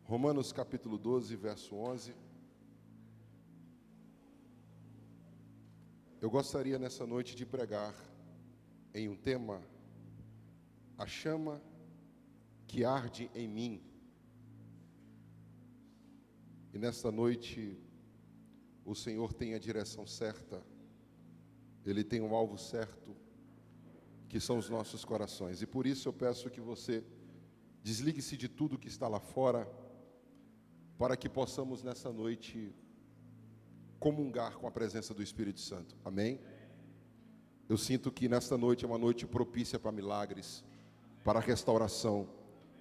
Romanos capítulo 12, verso 11. Eu gostaria nessa noite de pregar em um tema: a chama que arde em mim. E nesta noite o Senhor tem a direção certa, Ele tem um alvo certo, que são os nossos corações. E por isso eu peço que você desligue-se de tudo que está lá fora, para que possamos nessa noite comungar com a presença do Espírito Santo. Amém? Eu sinto que nesta noite é uma noite propícia para milagres, para a restauração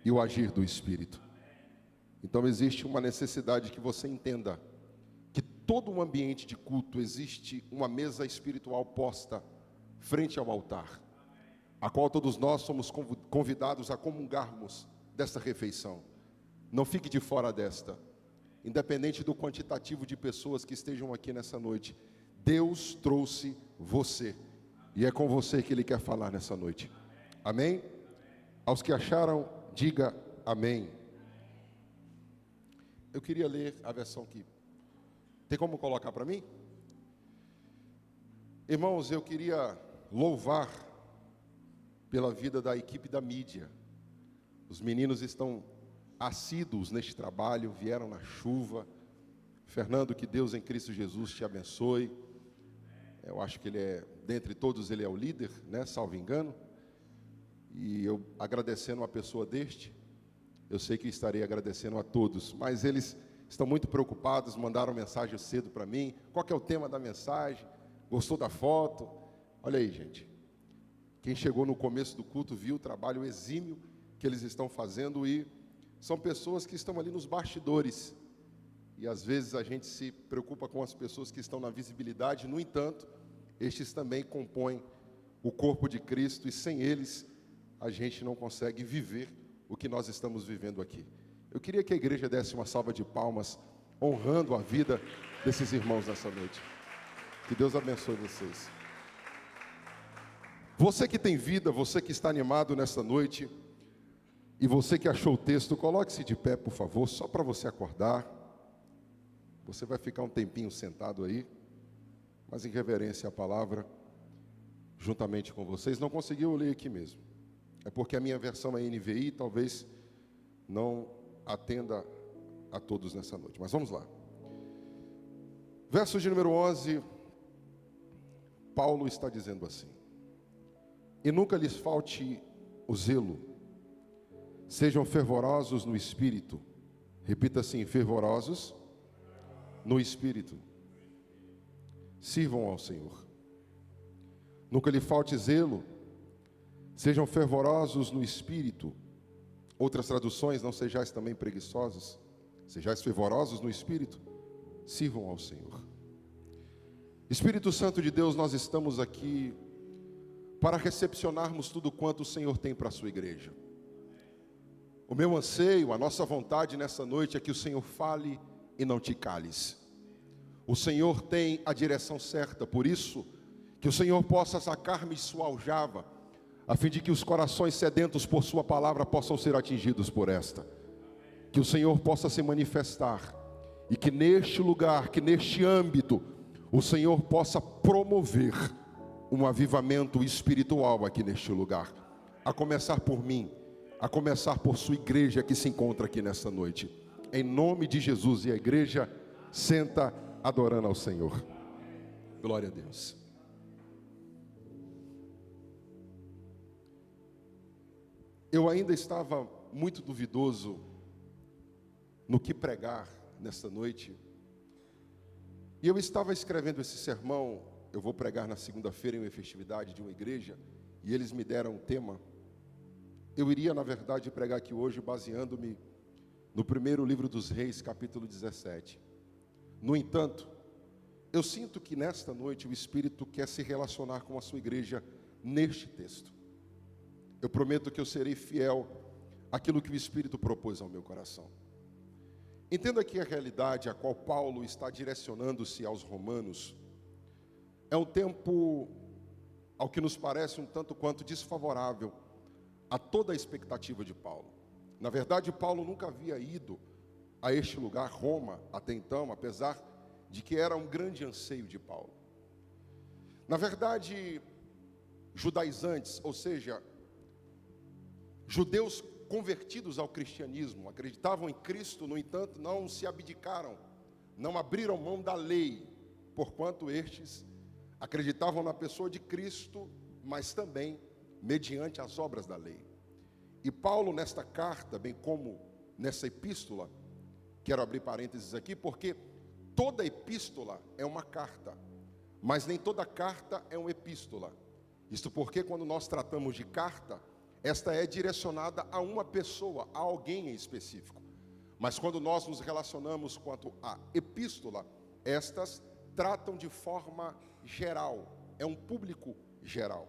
e o agir do Espírito. Então existe uma necessidade que você entenda que todo um ambiente de culto existe uma mesa espiritual posta frente ao altar, a qual todos nós somos convidados a comungarmos desta refeição. Não fique de fora desta. Independente do quantitativo de pessoas que estejam aqui nessa noite, Deus trouxe você, e é com você que Ele quer falar nessa noite. Amém? Aos que acharam, diga amém. Eu queria ler a versão que... Tem como colocar para mim? Irmãos, eu queria louvar pela vida da equipe da mídia. Os meninos estão assíduos neste trabalho, vieram na chuva. Fernando, que Deus em Cristo Jesus te abençoe. Eu acho que ele é, dentre todos, ele é o líder, né, salvo engano. E eu agradecendo a pessoa deste, eu sei que estarei agradecendo a todos, mas eles estão muito preocupados, mandaram mensagem cedo para mim. Qual que é o tema da mensagem? Gostou da foto? Olha aí, gente. Quem chegou no começo do culto viu o trabalho exímio que eles estão fazendo, e são pessoas que estão ali nos bastidores. E às vezes a gente se preocupa com as pessoas que estão na visibilidade. No entanto, estes também compõem o corpo de Cristo, e sem eles a gente não consegue viver o que nós estamos vivendo aqui. Eu queria que a igreja desse uma salva de palmas, honrando a vida desses irmãos nessa noite. Que Deus abençoe vocês. Você que tem vida, você que está animado nessa noite, e você que achou o texto, coloque-se de pé, por favor, só para você acordar. Você vai ficar um tempinho sentado aí, mas em reverência à palavra, juntamente com vocês. Não conseguiu ler aqui mesmo. É porque a minha versão é NVI, talvez não atenda a todos nessa noite. Mas vamos lá. Verso de número 11, Paulo está dizendo assim: e nunca lhes falte o zelo, sejam fervorosos no Espírito. Repita assim: fervorosos no Espírito. Sirvam ao Senhor. Nunca lhe falte zelo, sejam fervorosos no Espírito. Outras traduções: não sejais também preguiçosos, sejais fervorosos no Espírito. Sirvam ao Senhor. Espírito Santo de Deus, nós estamos aqui para recepcionarmos tudo quanto o Senhor tem para a sua igreja. O meu anseio, a nossa vontade nessa noite é que o Senhor fale e não te cales. O Senhor tem a direção certa, por isso que o Senhor possa sacar-me de sua aljava, a fim de que os corações sedentos por sua palavra possam ser atingidos por esta. Que o Senhor possa se manifestar, e que neste lugar, que neste âmbito, o Senhor possa promover um avivamento espiritual aqui neste lugar, a começar por mim, a começar por sua igreja que se encontra aqui nesta noite. Em nome de Jesus. E a igreja senta adorando ao Senhor. Glória a Deus. Eu ainda estava muito duvidoso no que pregar nesta noite. E eu estava escrevendo esse sermão. Eu vou pregar na segunda-feira em uma festividade de uma igreja, e eles me deram um tema. Eu iria, na verdade, pregar aqui hoje baseando-me no primeiro livro dos Reis, capítulo 17. No entanto, eu sinto que nesta noite o Espírito quer se relacionar com a sua igreja neste texto. Eu prometo que eu serei fiel àquilo que o Espírito propôs ao meu coração. Entenda que a realidade a qual Paulo está direcionando-se aos romanos é um tempo, ao que nos parece, um tanto quanto desfavorável a toda a expectativa de Paulo. Na verdade, Paulo nunca havia ido a este lugar, Roma, até então, apesar de que era um grande anseio de Paulo. Na verdade, judaizantes, ou seja, judeus convertidos ao cristianismo, acreditavam em Cristo, no entanto, não se abdicaram, não abriram mão da lei, porquanto estes acreditavam na pessoa de Cristo, mas também mediante as obras da lei. E Paulo, nesta carta, bem como nessa epístola, quero abrir parênteses aqui, porque toda epístola é uma carta, mas nem toda carta é uma epístola. Isto porque quando nós tratamos de carta, esta é direcionada a uma pessoa, a alguém em específico. Mas quando nós nos relacionamos quanto à epístola, estas tratam de forma geral, é um público geral.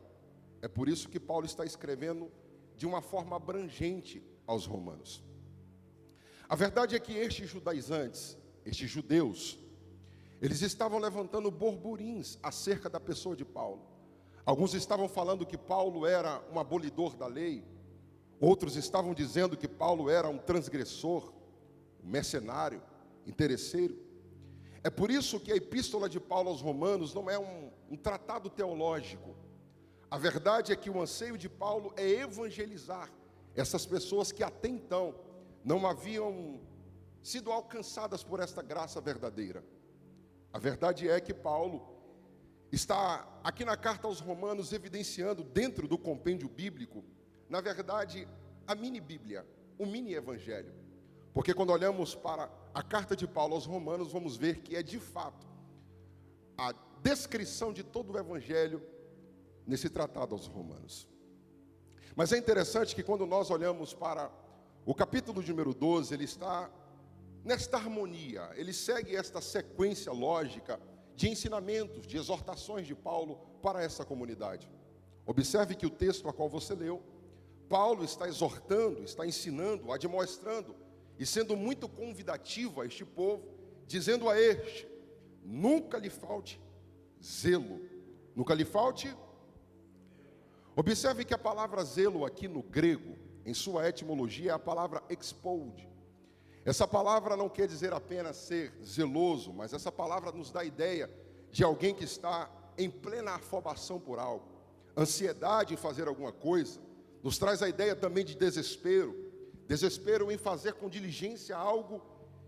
É por isso que Paulo está escrevendo de uma forma abrangente aos romanos. A verdade é que estes judaizantes, estes judeus, eles estavam levantando borburins acerca da pessoa de Paulo. Alguns estavam falando que Paulo era um abolidor da lei, outros estavam dizendo que Paulo era um transgressor, um mercenário, interesseiro. É por isso que a epístola de Paulo aos Romanos não é um tratado teológico. A verdade é que o anseio de Paulo é evangelizar essas pessoas que até então não haviam sido alcançadas por esta graça verdadeira. A verdade é que Paulo está aqui na carta aos Romanos evidenciando dentro do compêndio bíblico, na verdade, a mini-bíblia, o mini-evangelho. Porque quando olhamos para a carta de Paulo aos Romanos, vamos ver que é de fato a descrição de todo o evangelho nesse tratado aos Romanos. Mas é interessante que quando nós olhamos para o capítulo número 12, ele está nesta harmonia, ele segue esta sequência lógica de ensinamentos, de exortações de Paulo para essa comunidade. Observe que o texto a qual você leu, Paulo está exortando, está ensinando, admoestrando e sendo muito convidativo a este povo, dizendo a este: nunca lhe falte zelo, nunca lhe falte. Observe que a palavra zelo aqui no grego, em sua etimologia, é a palavra expode. Essa palavra não quer dizer apenas ser zeloso, mas essa palavra nos dá a ideia de alguém que está em plena afobação por algo, ansiedade em fazer alguma coisa, nos traz a ideia também de desespero, desespero em fazer com diligência algo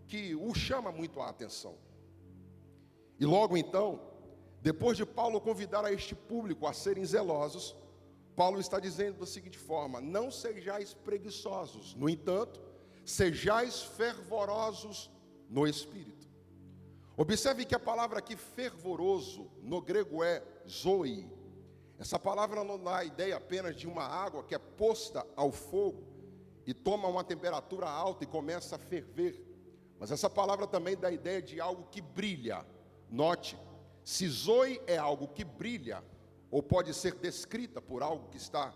que o chama muito a atenção. E logo então, depois de Paulo convidar a este público a serem zelosos, Paulo está dizendo da seguinte forma: não sejais preguiçosos, no entanto, sejais fervorosos no Espírito. Observe que a palavra aqui fervoroso, no grego é zoe. Essa palavra não dá a ideia apenas de uma água que é posta ao fogo e toma uma temperatura alta e começa a ferver. Mas essa palavra também dá a ideia de algo que brilha. Note, se zoe é algo que brilha, ou pode ser descrita por algo que está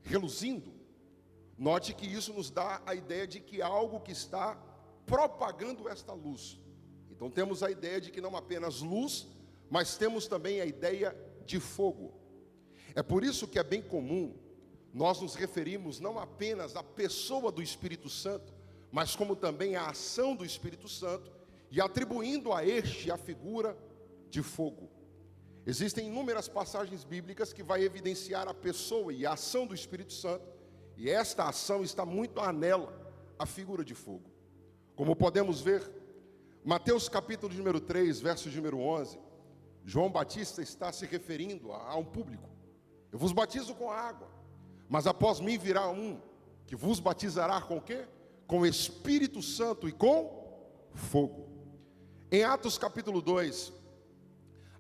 reluzindo, note que isso nos dá a ideia de que algo que está propagando esta luz. Então temos a ideia de que não apenas luz, mas temos também a ideia de fogo. É por isso que é bem comum nós nos referimos não apenas à pessoa do Espírito Santo, mas como também à ação do Espírito Santo, e atribuindo a este a figura de fogo. Existem inúmeras passagens bíblicas que vai evidenciar a pessoa e a ação do Espírito Santo, e esta ação está muito anela a figura de fogo. Como podemos ver, Mateus capítulo número 3, verso número 11, João Batista está se referindo a um público. Eu vos batizo com água, mas após mim virá um que vos batizará com o quê? Com o Espírito Santo e com fogo. Em Atos capítulo 2,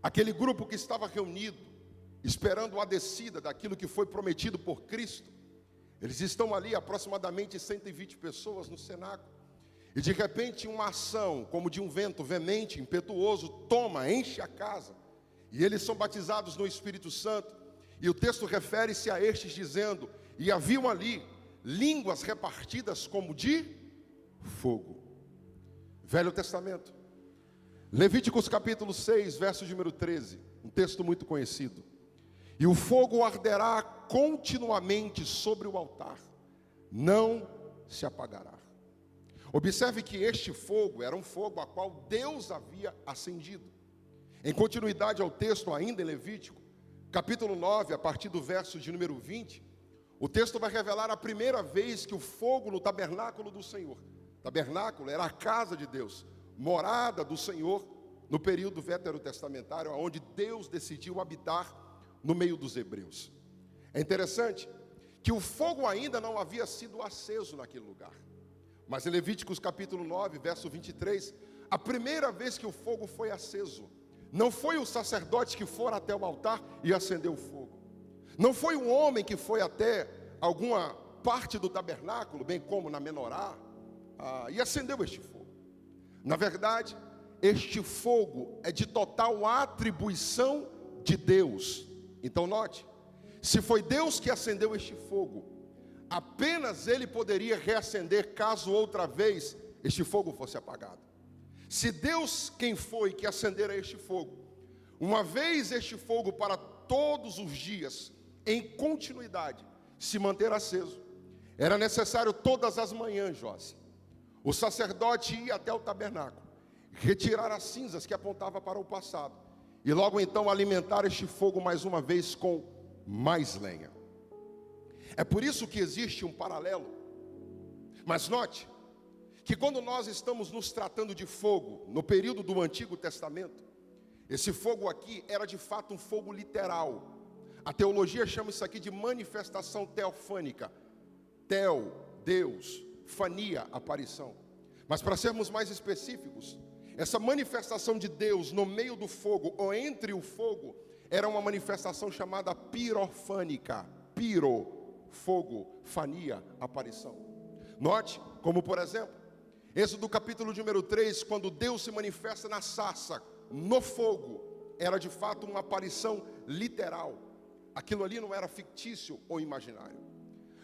aquele grupo que estava reunido, esperando a descida daquilo que foi prometido por Cristo, eles estão ali, aproximadamente 120 pessoas no cenáculo, e de repente uma ação, como de um vento veemente, impetuoso, toma, enche a casa, e eles são batizados no Espírito Santo, e o texto refere-se a estes dizendo: e haviam ali línguas repartidas como de fogo. Velho Testamento, Levíticos capítulo 6, verso número 13, um texto muito conhecido. E o fogo arderá continuamente sobre o altar, não se apagará. Observe que este fogo era um fogo a qual Deus havia acendido. Em continuidade ao texto, ainda em Levítico, capítulo 9, a partir do verso de número 20, o texto vai revelar a primeira vez que o fogo no tabernáculo do Senhor. Tabernáculo era a casa de Deus, morada do Senhor no período veterotestamentário, onde Deus decidiu habitar no meio dos hebreus. É interessante que o fogo ainda não havia sido aceso naquele lugar. Mas em Levíticos capítulo 9, verso 23, a primeira vez que o fogo foi aceso, não foi o sacerdote que for até o altar e acendeu o fogo. Não foi um homem que foi até alguma parte do tabernáculo, bem como na menorá, e acendeu este fogo. Na verdade, este fogo é de total atribuição de Deus. Então note, se foi Deus que acendeu este fogo, apenas Ele poderia reacender caso outra vez este fogo fosse apagado. Se Deus quem foi que acendera este fogo, uma vez este fogo para todos os dias, em continuidade, se manter aceso, era necessário todas as manhãs, Josi, o sacerdote ia até o tabernáculo, retirar as cinzas que apontavam para o passado, e logo então alimentar este fogo mais uma vez com mais lenha. É por isso que existe um paralelo. Mas note que quando nós estamos nos tratando de fogo, no período do Antigo Testamento, esse fogo aqui era de fato um fogo literal. A teologia chama isso aqui de manifestação teofânica. Teo, Deus, fania, aparição. Mas para sermos mais específicos, essa manifestação de Deus no meio do fogo, ou entre o fogo, era uma manifestação chamada pirofânica. Piro, fogo, fania, aparição. Note, como por exemplo, Êxodo capítulo número 3, quando Deus se manifesta na sarça, no fogo, era de fato uma aparição literal. Aquilo ali não era fictício ou imaginário.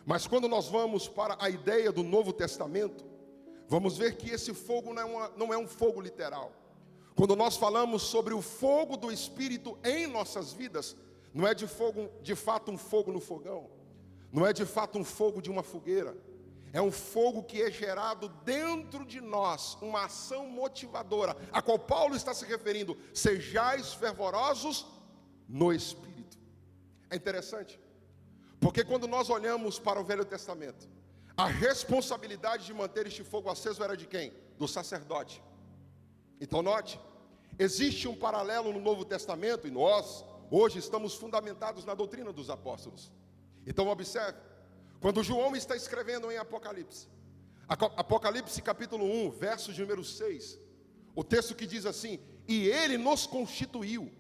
Mas quando nós vamos para a ideia do Novo Testamento, vamos ver que esse fogo não é um fogo literal. Quando nós falamos sobre o fogo do Espírito em nossas vidas, não é de fato um fogo no fogão, não é de fato um fogo de uma fogueira, é um fogo que é gerado dentro de nós, uma ação motivadora, a qual Paulo está se referindo: sejais fervorosos no Espírito. É interessante, porque quando nós olhamos para o Velho Testamento, a responsabilidade de manter este fogo aceso era de quem? Do sacerdote. Então note, existe um paralelo no Novo Testamento, e nós hoje estamos fundamentados na doutrina dos apóstolos. Então observe, quando João está escrevendo em Apocalipse, Apocalipse capítulo 1, verso de número 6, o texto que diz assim: e ele nos constituiu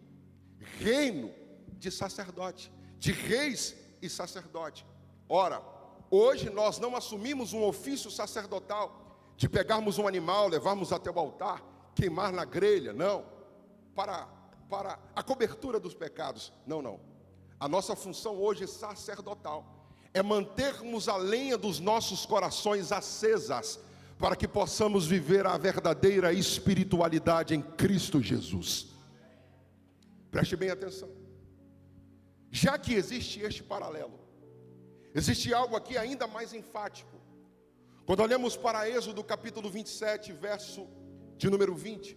reino de sacerdote, de reis e sacerdote. Ora, hoje nós não assumimos um ofício sacerdotal de pegarmos um animal, levarmos até o altar, queimar na grelha, não, para a cobertura dos pecados, não. A nossa função hoje é sacerdotal, é mantermos a lenha dos nossos corações acesas, para que possamos viver a verdadeira espiritualidade em Cristo Jesus. Preste bem atenção. Já que existe este paralelo, existe algo aqui ainda mais enfático. Quando olhamos para Êxodo capítulo 27, verso de número 20,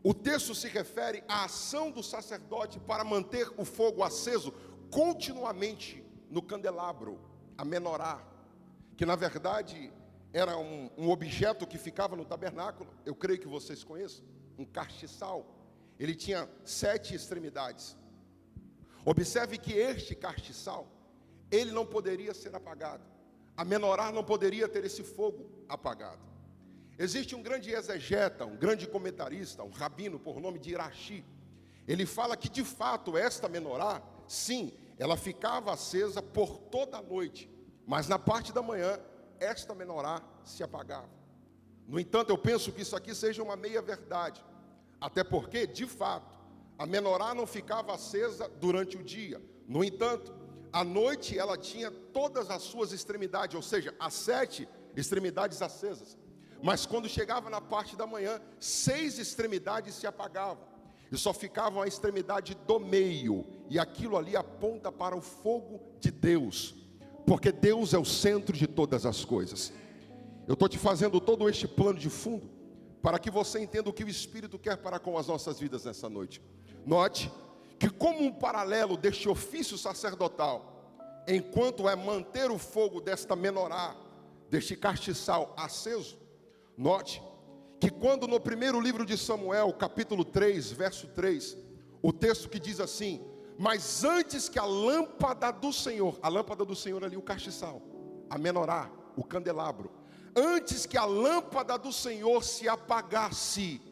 o texto se refere à ação do sacerdote para manter o fogo aceso continuamente no candelabro, a menorá, que na verdade era um objeto que ficava no tabernáculo. Eu creio que vocês conheçam, um castiçal. Ele tinha 7 extremidades. Observe que este castiçal, ele não poderia ser apagado. A menorá não poderia ter esse fogo apagado. Existe um grande exegeta, um grande comentarista, um rabino por nome de Irashi. Ele fala que de fato esta menorá, sim, ela ficava acesa por toda a noite, mas na parte da manhã, esta menorá se apagava. No entanto, eu penso que isso aqui seja uma meia-verdade, até porque, de fato, a menorá não ficava acesa durante o dia. No entanto, à noite ela tinha todas as suas extremidades, ou seja, as 7 extremidades acesas. Mas quando chegava na parte da manhã, 6 extremidades se apagavam, e só ficava a extremidade do meio, e aquilo ali aponta para o fogo de Deus, porque Deus é o centro de todas as coisas. Eu estou te fazendo todo este plano de fundo para que você entenda o que o Espírito quer para com as nossas vidas nessa noite. Note que, como um paralelo deste ofício sacerdotal, enquanto é manter o fogo desta menorá, deste castiçal aceso, note que quando no primeiro livro de Samuel, capítulo 3, verso 3, o texto que diz assim: mas antes que a lâmpada do Senhor ali, o castiçal, a menorá, o candelabro, antes que a lâmpada do Senhor se apagasse,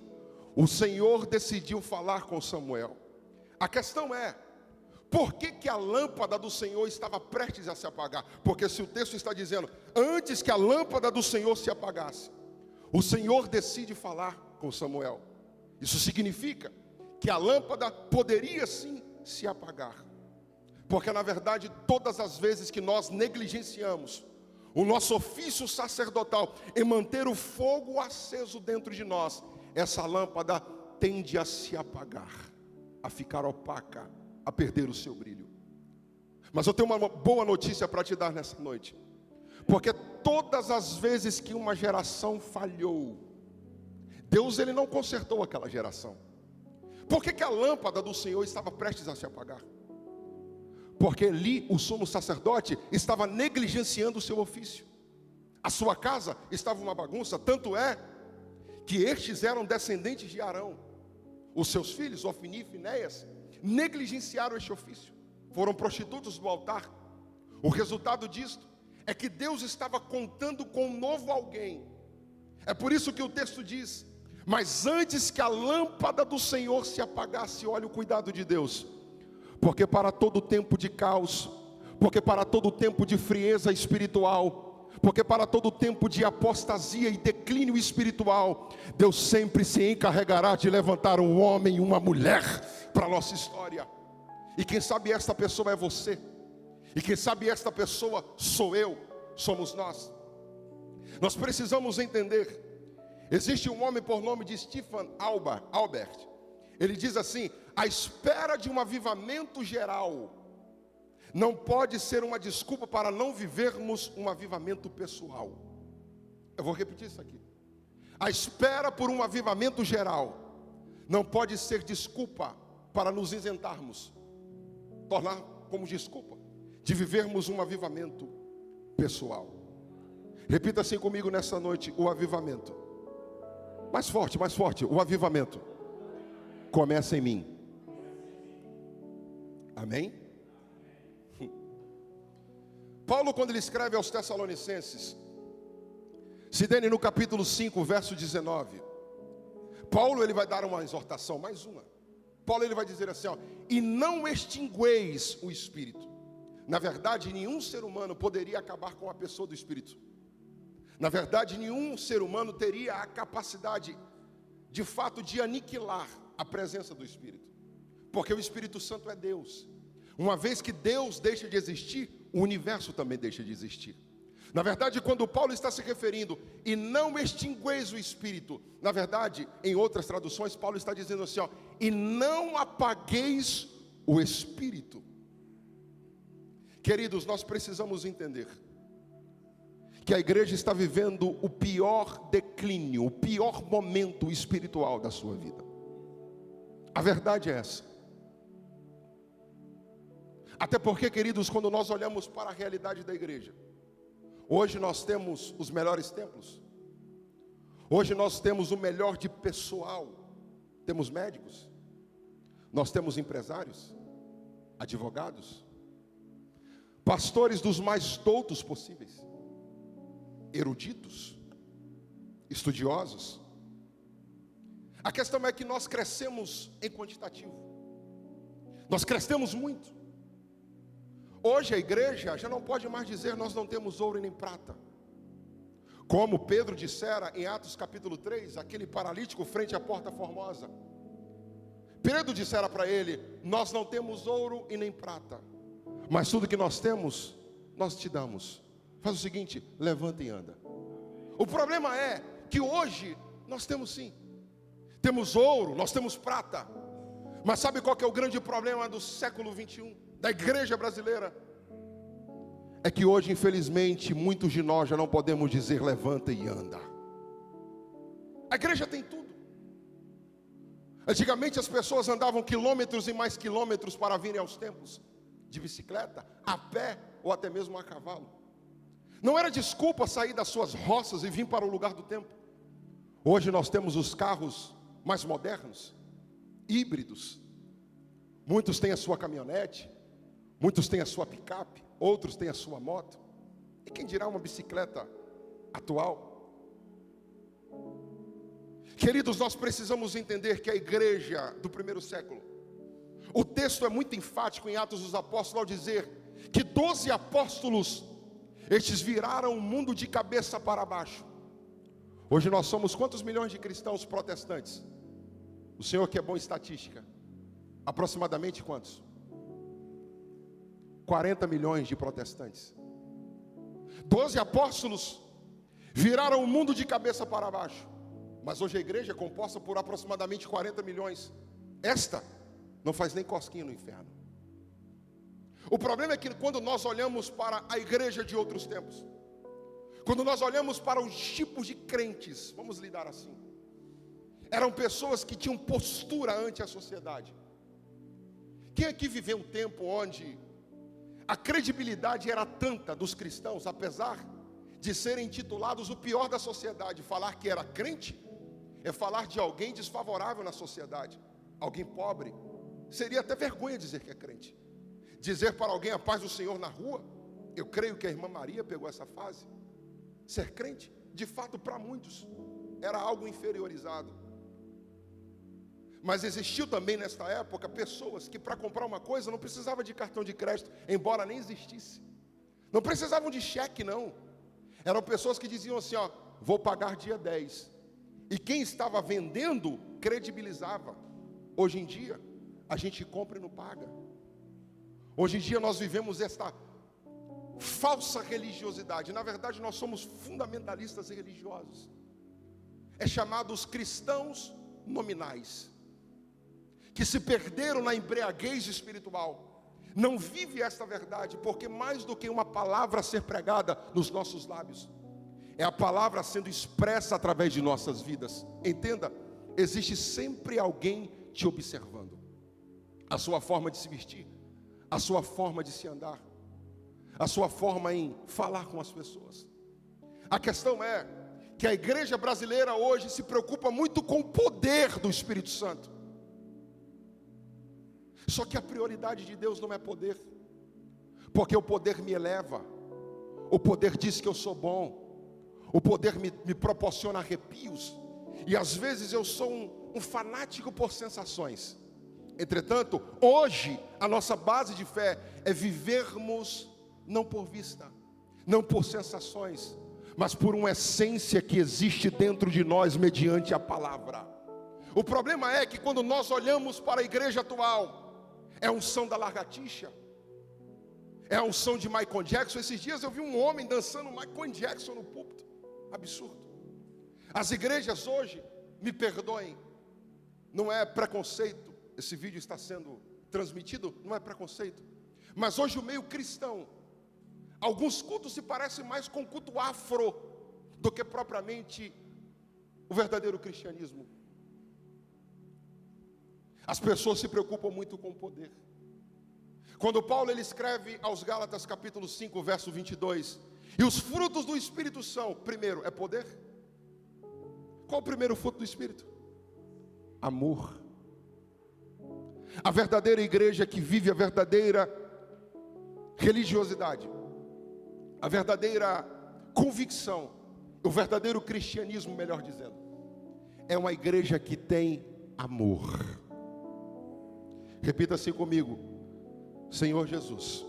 o Senhor decidiu falar com Samuel. A questão é, por que a lâmpada do Senhor estava prestes a se apagar? Porque se o texto está dizendo, antes que a lâmpada do Senhor se apagasse, o Senhor decide falar com Samuel. Isso significa que a lâmpada poderia sim se apagar. Porque na verdade, todas as vezes que nós negligenciamos o nosso ofício sacerdotal em manter o fogo aceso dentro de nós, essa lâmpada tende a se apagar, a ficar opaca, a perder o seu brilho. Mas eu tenho uma boa notícia para te dar nessa noite. Porque todas as vezes que uma geração falhou, Deus ele não consertou aquela geração. Por que a lâmpada do Senhor estava prestes a se apagar? Porque Eli, o sumo sacerdote, estava negligenciando o seu ofício. A sua casa estava uma bagunça, tanto é que estes eram descendentes de Arão. Os seus filhos, Ofni e Finéias, negligenciaram este ofício. Foram prostitutos do altar. O resultado disto é que Deus estava contando com um novo alguém. É por isso que o texto diz: mas antes que a lâmpada do Senhor se apagasse, olha o cuidado de Deus. Porque para todo tempo de caos, porque para todo tempo de frieza espiritual, porque para todo tempo de apostasia e declínio espiritual, Deus sempre se encarregará de levantar um homem e uma mulher para a nossa história. E quem sabe esta pessoa é você. E quem sabe esta pessoa sou eu, somos nós. Nós precisamos entender. Existe um homem por nome de Stephen Albert. Ele diz assim: a espera de um avivamento geral não pode ser uma desculpa para não vivermos um avivamento pessoal. Eu vou repetir isso aqui. A espera por um avivamento geral não pode ser desculpa para nos isentarmos, tornar como desculpa de vivermos um avivamento pessoal. Repita assim comigo nessa noite: o avivamento. Mais forte, o avivamento começa em mim. Amém? Paulo, quando ele escreve aos Tessalonicenses, se dene no capítulo 5, verso 19, Paulo ele vai dar uma exortação, mais uma. Paulo ele vai dizer assim, ó: e não extingueis o Espírito. Na verdade, nenhum ser humano poderia acabar com a pessoa do Espírito. Na verdade, nenhum ser humano teria a capacidade, de fato, de aniquilar a presença do Espírito. Porque o Espírito Santo é Deus. Uma vez que Deus deixa de existir, o universo também deixa de existir. Na verdade, quando Paulo está se referindo, e não extingueis o Espírito, na verdade, em outras traduções, Paulo está dizendo assim, ó: e não apagueis o Espírito. Queridos, nós precisamos entender que a igreja está vivendo o pior declínio, o pior momento espiritual da sua vida. A verdade é essa. Até porque, queridos, quando nós olhamos para a realidade da igreja, hoje nós temos os melhores templos, hoje nós temos o melhor de pessoal, temos médicos, nós temos empresários, advogados, pastores dos mais doutos possíveis, eruditos, estudiosos. A questão é que nós crescemos em quantitativo, nós crescemos muito. Hoje a igreja já não pode mais dizer nós não temos ouro e nem prata. Como Pedro dissera em Atos capítulo 3, aquele paralítico frente à porta formosa. Pedro dissera para ele: nós não temos ouro e nem prata, mas tudo que nós temos, nós te damos. Faz o seguinte, levanta e anda. O problema é que hoje nós temos sim, temos ouro, nós temos prata. Mas sabe qual que é o grande problema do século 21, da igreja brasileira? é que hoje, infelizmente, muitos de nós já não podemos dizer levanta e anda. A igreja tem tudo. Antigamente as pessoas andavam quilômetros e mais quilômetros para virem aos templos, de bicicleta, a pé ou até mesmo a cavalo. Não era desculpa sair das suas roças e vir para o lugar do templo. Hoje nós temos os carros mais modernos, híbridos. Muitos têm a sua caminhonete, muitos têm a sua picape, outros têm a sua moto. E quem dirá uma bicicleta atual? Queridos, nós precisamos entender que a igreja do primeiro século, o texto é muito enfático em Atos dos Apóstolos ao dizer que 12 apóstolos, estes viraram o mundo de cabeça para baixo. Hoje nós somos quantos milhões de cristãos protestantes? O Senhor que é bom em estatística, aproximadamente quantos? 40 milhões de protestantes. 12 apóstolos viraram o mundo de cabeça para baixo. Mas hoje a igreja é composta por aproximadamente 40 milhões. Esta não faz nem cosquinha no inferno. O problema é que quando nós olhamos para a igreja de outros tempos, quando nós olhamos para os tipos de crentes, vamos lidar assim, eram pessoas que tinham postura ante a sociedade. Quem aqui viveu um tempo onde a credibilidade era tanta dos cristãos, apesar de serem intitulados o pior da sociedade, falar que era crente é falar de alguém desfavorável na sociedade, alguém pobre. Seria até vergonha dizer que é crente. Dizer para alguém a paz do Senhor na rua, eu creio que a irmã Maria pegou essa fase. Ser crente, de fato, para muitos era algo inferiorizado. Mas existiu também nesta época pessoas que para comprar uma coisa não precisavam de cartão de crédito, embora nem existisse. Não precisavam de cheque, não. Eram pessoas que diziam assim, ó, vou pagar dia 10. E quem estava vendendo, credibilizava. Hoje em dia, a gente compra e não paga. Hoje em dia nós vivemos esta falsa religiosidade. Na verdade nós somos fundamentalistas religiosos. É chamado os cristãos nominais, que se perderam na embriaguez espiritual. Não vive esta verdade, porque mais do que uma palavra a ser pregada nos nossos lábios, é a palavra sendo expressa através de nossas vidas. Entenda, existe sempre alguém te observando. A sua forma de se vestir, a sua forma de se andar, a sua forma em falar com as pessoas. A questão é que a igreja brasileira hoje se preocupa muito com o poder do Espírito Santo. Só que a prioridade de Deus não é poder, porque o poder me eleva, o poder diz que eu sou bom, o poder me proporciona arrepios, e às vezes eu sou um fanático por sensações. Entretanto, hoje a nossa base de fé é vivermos não por vista, não por sensações, mas por uma essência que existe dentro de nós mediante a palavra. O problema é que quando nós olhamos para a igreja atual, é a unção da lagartixa, é a unção de Michael Jackson. Esses dias eu vi um homem dançando Michael Jackson no púlpito. Absurdo. As igrejas hoje, me perdoem, não é preconceito, esse vídeo está sendo transmitido, não é preconceito, mas hoje o meio cristão, alguns cultos se parecem mais com o culto afro do que propriamente o verdadeiro cristianismo. As pessoas se preocupam muito com o poder. Quando Paulo ele escreve aos Gálatas capítulo 5, verso 22, e os frutos do Espírito são, primeiro, é poder. Qual o primeiro fruto do Espírito? Amor. A verdadeira igreja que vive a verdadeira religiosidade, a verdadeira convicção, o verdadeiro cristianismo, melhor dizendo, é uma igreja que tem amor. Repita assim comigo: Senhor Jesus,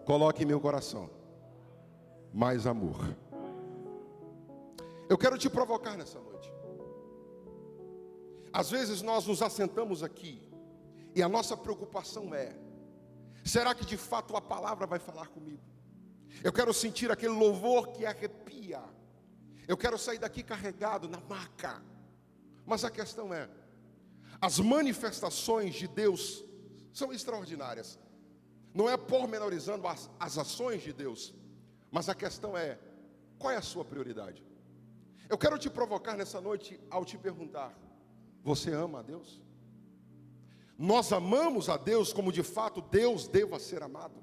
coloque em meu coração mais amor. Eu quero te provocar nessa noite. Às vezes nós nos assentamos aqui e a nossa preocupação é: será que de fato a palavra vai falar comigo? Eu quero sentir aquele louvor que arrepia. Eu quero sair daqui carregado na maca. Mas a questão é: as manifestações de Deus são extraordinárias. não é pormenorizando as ações de Deus, mas a questão é, qual é a sua prioridade? Eu quero te provocar nessa noite ao te perguntar, você ama a Deus? Nós amamos a Deus como de fato Deus deva ser amado?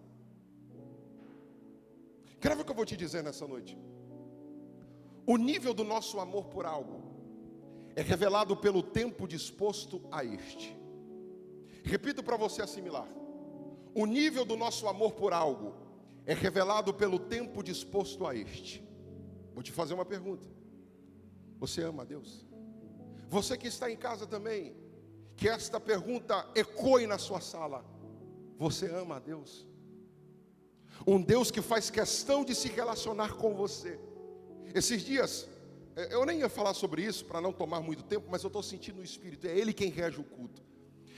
Quer ver o que eu vou te dizer nessa noite? O nível do nosso amor por algo é revelado pelo tempo disposto a este. Repito para você assimilar. O nível do nosso amor por algo é revelado pelo tempo disposto a este. Vou te fazer uma pergunta. Você ama a Deus? Você que está em casa também, que esta pergunta ecoe na sua sala. Você ama a Deus? Um Deus que faz questão de se relacionar com você. Esses dias, eu nem ia falar sobre isso para não tomar muito tempo, mas eu estou sentindo no Espírito, é Ele quem rege o culto.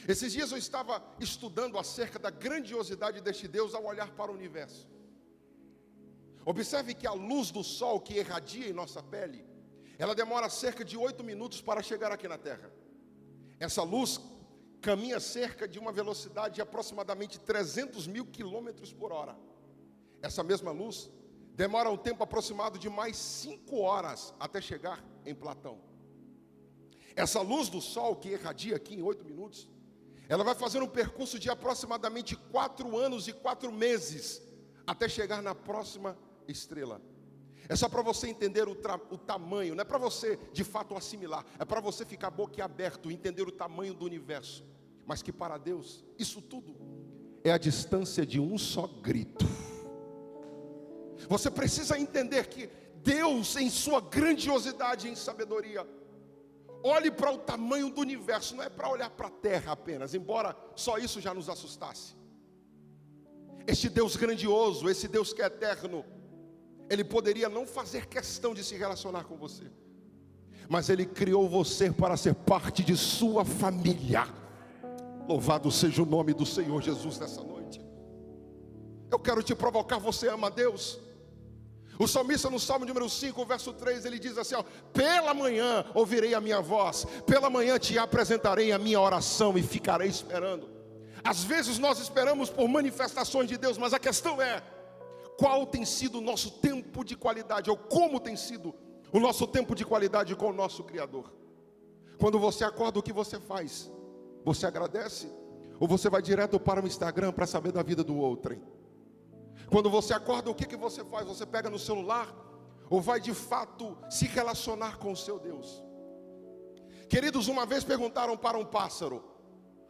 Esses dias eu estava estudando acerca da grandiosidade deste Deus ao olhar para o universo. Observe que a luz do sol que irradia em nossa pele, ela demora cerca de 8 minutos para chegar aqui na Terra. Essa luz caminha cerca de uma velocidade de aproximadamente 300 mil quilômetros por hora. Essa mesma luz demora um tempo aproximado de mais 5 horas até chegar em Platão. Essa luz do sol que irradia aqui em 8 minutos, ela vai fazer um percurso de aproximadamente 4 anos e 4 meses até chegar na próxima estrela. É só para você entender o tamanho, não é para você de fato assimilar, é para você ficar boquiaberto, entender o tamanho do universo. Mas que para Deus, isso tudo é a distância de um só grito. Você precisa entender que Deus, em sua grandiosidade e em sabedoria, olhe para o tamanho do universo, não é para olhar para a terra apenas, embora só isso já nos assustasse. Este Deus grandioso, esse Deus que é eterno, Ele poderia não fazer questão de se relacionar com você, mas Ele criou você para ser parte de sua família. Louvado seja o nome do Senhor Jesus nessa noite. Eu quero te provocar, você ama a Deus? O salmista no Salmo número 5, verso 3, ele diz assim, pela manhã ouvirei a minha voz, pela manhã te apresentarei a minha oração e ficarei esperando. Às vezes nós esperamos por manifestações de Deus, mas a questão é, qual tem sido o nosso tempo de qualidade, ou como tem sido o nosso tempo de qualidade com o nosso Criador? Quando você acorda, o que você faz? Você agradece? Ou você vai direto para o Instagram para saber da vida do outrem? Quando você acorda, o que você faz? Você pega no celular? Ou vai de fato se relacionar com o seu Deus? Queridos, uma vez perguntaram para um pássaro,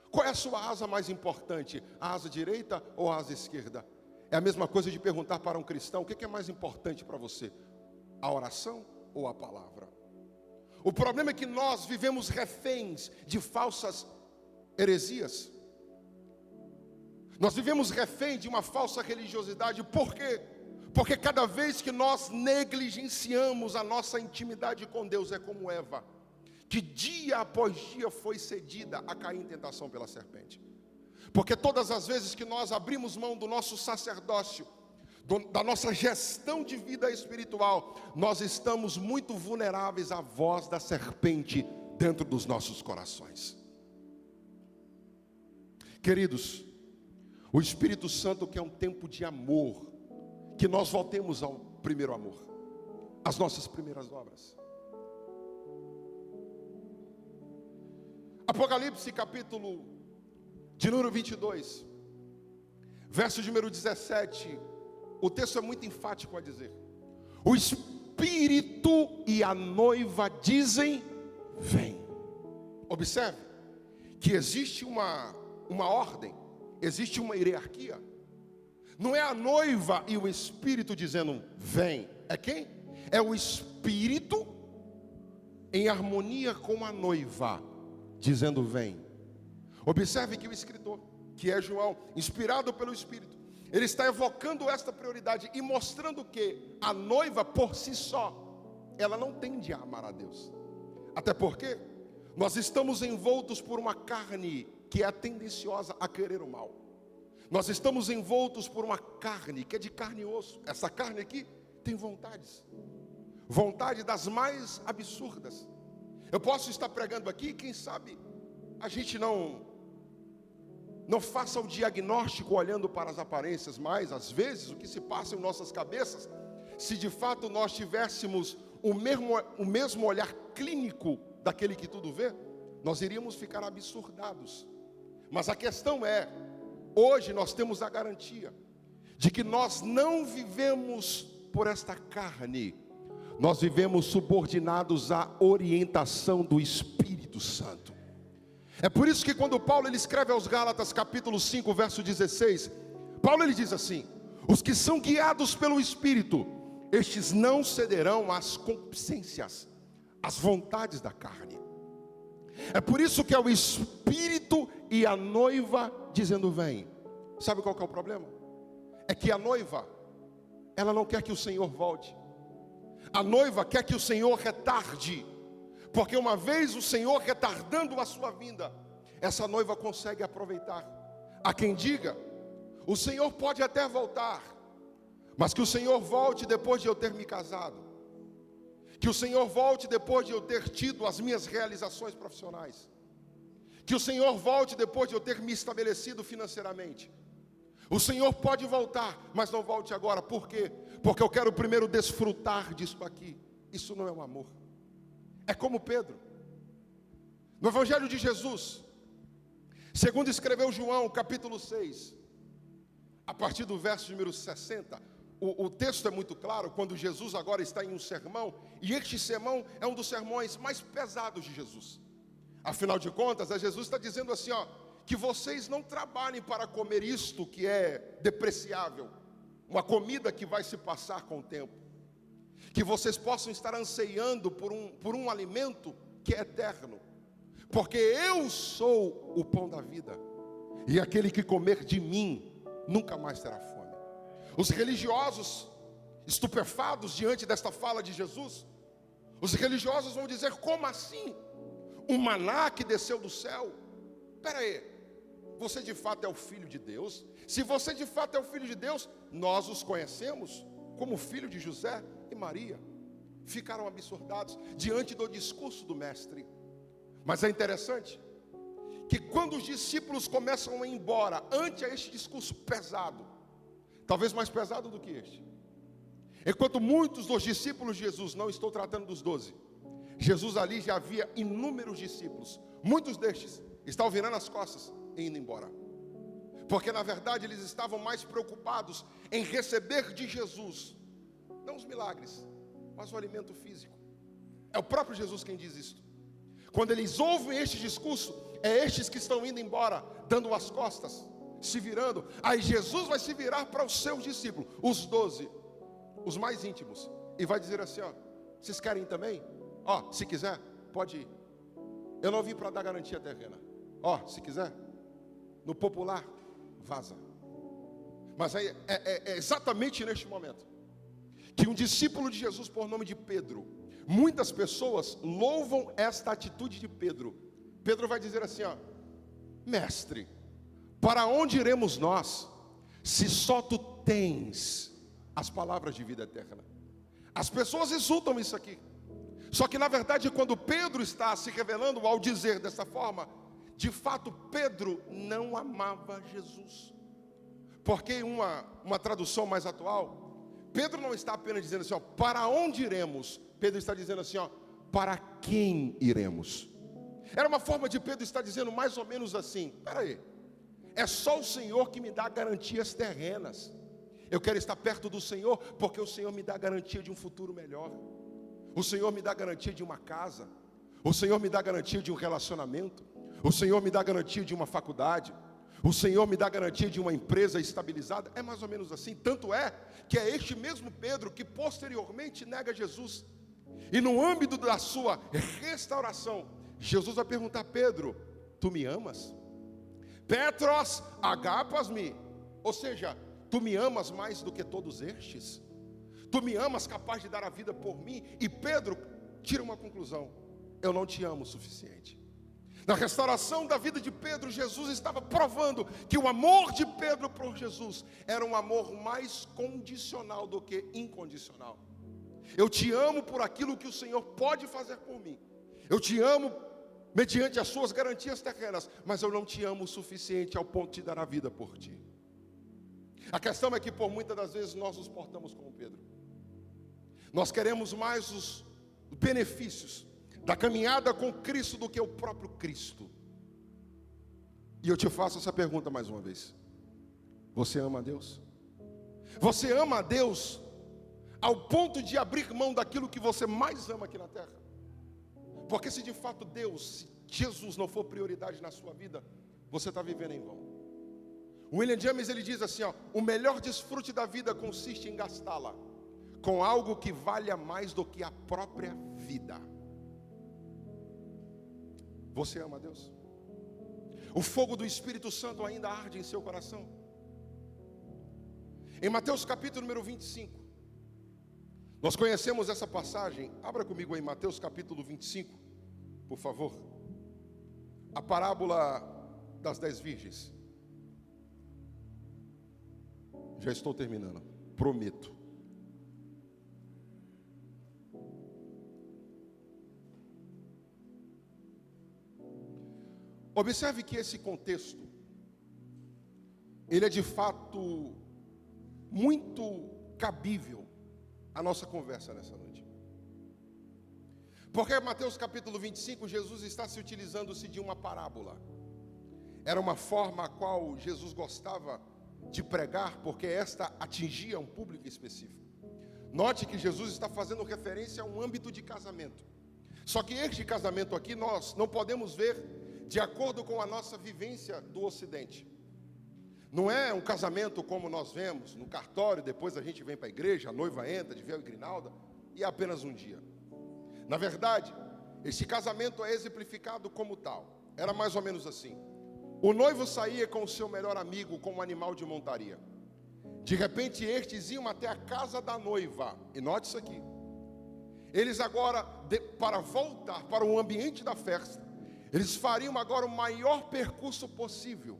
qual é a sua asa mais importante? A asa direita ou a asa esquerda? É a mesma coisa de perguntar para um cristão, o que é mais importante para você? A oração ou a palavra? O problema é que nós vivemos reféns de falsas heresias. Nós vivemos refém de uma falsa religiosidade. Por quê? Porque cada vez que nós negligenciamos a nossa intimidade com Deus, é como Eva, que dia após dia foi cedida a cair em tentação pela serpente. Porque todas as vezes que nós abrimos mão do nosso sacerdócio, da nossa gestão de vida espiritual, nós estamos muito vulneráveis à voz da serpente dentro dos nossos corações. Queridos, o Espírito Santo quer um tempo de amor, que nós voltemos ao primeiro amor, às nossas primeiras obras. Apocalipse capítulo de número 22, verso de número 17, o texto é muito enfático a dizer: o Espírito e a noiva dizem, vem. Observe que existe uma ordem, existe uma hierarquia. Não é a noiva e o Espírito dizendo, vem. É quem? É o Espírito em harmonia com a noiva, dizendo, vem. Observe que o escritor, que é João, inspirado pelo Espírito, ele está evocando esta prioridade e mostrando que a noiva por si só, ela não tende a amar a Deus. Até porque nós estamos envoltos por uma carne que é tendenciosa a querer o mal. Nós estamos envoltos por uma carne que é de carne e osso. Essa carne aqui tem vontades, vontade das mais absurdas. Eu posso estar pregando aqui, quem sabe a gente não Não faça o diagnóstico olhando para as aparências, mas às vezes o que se passa em nossas cabeças, se de fato nós tivéssemos o mesmo olhar clínico daquele que tudo vê, nós iríamos ficar absurdados. Mas a questão é, hoje nós temos a garantia de que nós não vivemos por esta carne, nós vivemos subordinados à orientação do Espírito Santo. É por isso que quando Paulo ele escreve aos Gálatas capítulo 5, verso 16, Paulo ele diz assim: os que são guiados pelo Espírito, estes não cederão às concupiscências, às vontades da carne. É por isso que é o Espírito e a noiva dizendo vem. Sabe qual que é o problema? É que a noiva, ela não quer que o Senhor volte. A noiva quer que o Senhor retarde, porque uma vez o Senhor retardando a sua vinda, essa noiva consegue aproveitar. Há quem diga, o Senhor pode até voltar, mas que o Senhor volte depois de eu ter me casado, que o Senhor volte depois de eu ter tido as minhas realizações profissionais, que o Senhor volte depois de eu ter me estabelecido financeiramente. O Senhor pode voltar, mas não volte agora. Por quê? Porque eu quero primeiro desfrutar disso aqui. Isso não é um amor. É como Pedro, no Evangelho de Jesus, segundo escreveu João, capítulo 6, a partir do verso número 60, o texto é muito claro, quando Jesus agora está em um sermão, e este sermão é um dos sermões mais pesados de Jesus. Afinal de contas, Jesus está dizendo assim, que vocês não trabalhem para comer isto que é depreciável, uma comida que vai se passar com o tempo, que vocês possam estar anseiando por um alimento que é eterno, porque eu sou o pão da vida, e aquele que comer de mim nunca mais terá fome. Os religiosos, estupefatos diante desta fala de Jesus, os religiosos vão dizer, como assim? O maná que desceu do céu? Espera aí, você de fato é o Filho de Deus? Se você de fato é o Filho de Deus, nós os conhecemos como filho de José e Maria. Ficaram absurdados diante do discurso do mestre. Mas é interessante que quando os discípulos começam a ir embora ante a este discurso pesado, talvez mais pesado do que este, enquanto muitos dos discípulos de Jesus, não estou tratando dos 12, Jesus ali já havia inúmeros discípulos, muitos destes estavam virando as costas e indo embora, porque na verdade eles estavam mais preocupados em receber de Jesus, não os milagres, mas o alimento físico. É o próprio Jesus quem diz isso. Quando eles ouvem este discurso, é estes que estão indo embora, dando as costas, se virando. Aí Jesus vai se virar para os seus discípulos, os 12, os mais íntimos, e vai dizer assim, vocês querem ir também? Se quiser, pode ir. Eu não vim para dar garantia terrena. Se quiser, no popular, vaza. Mas aí é exatamente neste momento que um discípulo de Jesus por nome de Pedro, muitas pessoas louvam esta atitude de Pedro. Pedro vai dizer assim, mestre, para onde iremos nós, se só tu tens as palavras de vida eterna? As pessoas exultam isso aqui. Só que na verdade quando Pedro está se revelando ao dizer dessa forma, de fato Pedro não amava Jesus. Porque uma tradução mais atual, Pedro não está apenas dizendo assim, para onde iremos? Pedro está dizendo assim, para quem iremos? Era uma forma de Pedro estar dizendo mais ou menos assim, espera aí, é só o Senhor que me dá garantias terrenas. Eu quero estar perto do Senhor, porque o Senhor me dá garantia de um futuro melhor. O Senhor me dá garantia de uma casa. O Senhor me dá garantia de um relacionamento. O Senhor me dá garantia de uma faculdade. O Senhor me dá garantia de uma empresa estabilizada. É mais ou menos assim. Tanto é que é este mesmo Pedro que posteriormente nega Jesus. E no âmbito da sua restauração, Jesus vai perguntar, Pedro, tu me amas? Petros agapas-me. Ou seja, tu me amas mais do que todos estes? Tu me amas capaz de dar a vida por mim? E Pedro tira uma conclusão, eu não te amo o suficiente. Na restauração da vida de Pedro, Jesus estava provando que o amor de Pedro por Jesus era um amor mais condicional do que incondicional. Eu te amo por aquilo que o Senhor pode fazer por mim. Eu te amo mediante as suas garantias terrenas, mas eu não te amo o suficiente ao ponto de dar a vida por ti. A questão é que por muitas das vezes nós nos portamos como Pedro. Nós queremos mais os benefícios da caminhada com Cristo do que o próprio Cristo. E eu te faço essa pergunta mais uma vez: você ama a Deus? Você ama a Deus ao ponto de abrir mão daquilo que você mais ama aqui na terra? Porque se de fato Deus, se Jesus não for prioridade na sua vida, você está vivendo em vão. William James, ele diz assim, o melhor desfrute da vida consiste em gastá-la com algo que valha mais do que a própria vida. Você ama a Deus? O fogo do Espírito Santo ainda arde em seu coração? Em Mateus capítulo número 25, nós conhecemos essa passagem. Abra comigo aí Mateus capítulo 25, por favor. A parábola das 10 virgens. Já estou terminando, prometo. Observe que esse contexto, ele é de fato muito cabível à nossa conversa nessa noite. Porque Mateus capítulo 25, Jesus está se utilizando-se de uma parábola. Era uma forma a qual Jesus gostava de pregar, porque esta atingia um público específico. Note que Jesus está fazendo referência a um âmbito de casamento. Só que este casamento aqui nós não podemos ver de acordo com a nossa vivência do Ocidente. Não é um casamento como nós vemos no cartório, depois a gente vem para a igreja, a noiva entra de véu e grinalda, e é apenas um dia. Na verdade, esse casamento é exemplificado como tal. Era mais ou menos assim: o noivo saía com o seu melhor amigo com um animal de montaria. De repente estes iam até a casa da noiva. E note isso aqui: eles agora, para voltar para o ambiente da festa, eles fariam agora o maior percurso possível.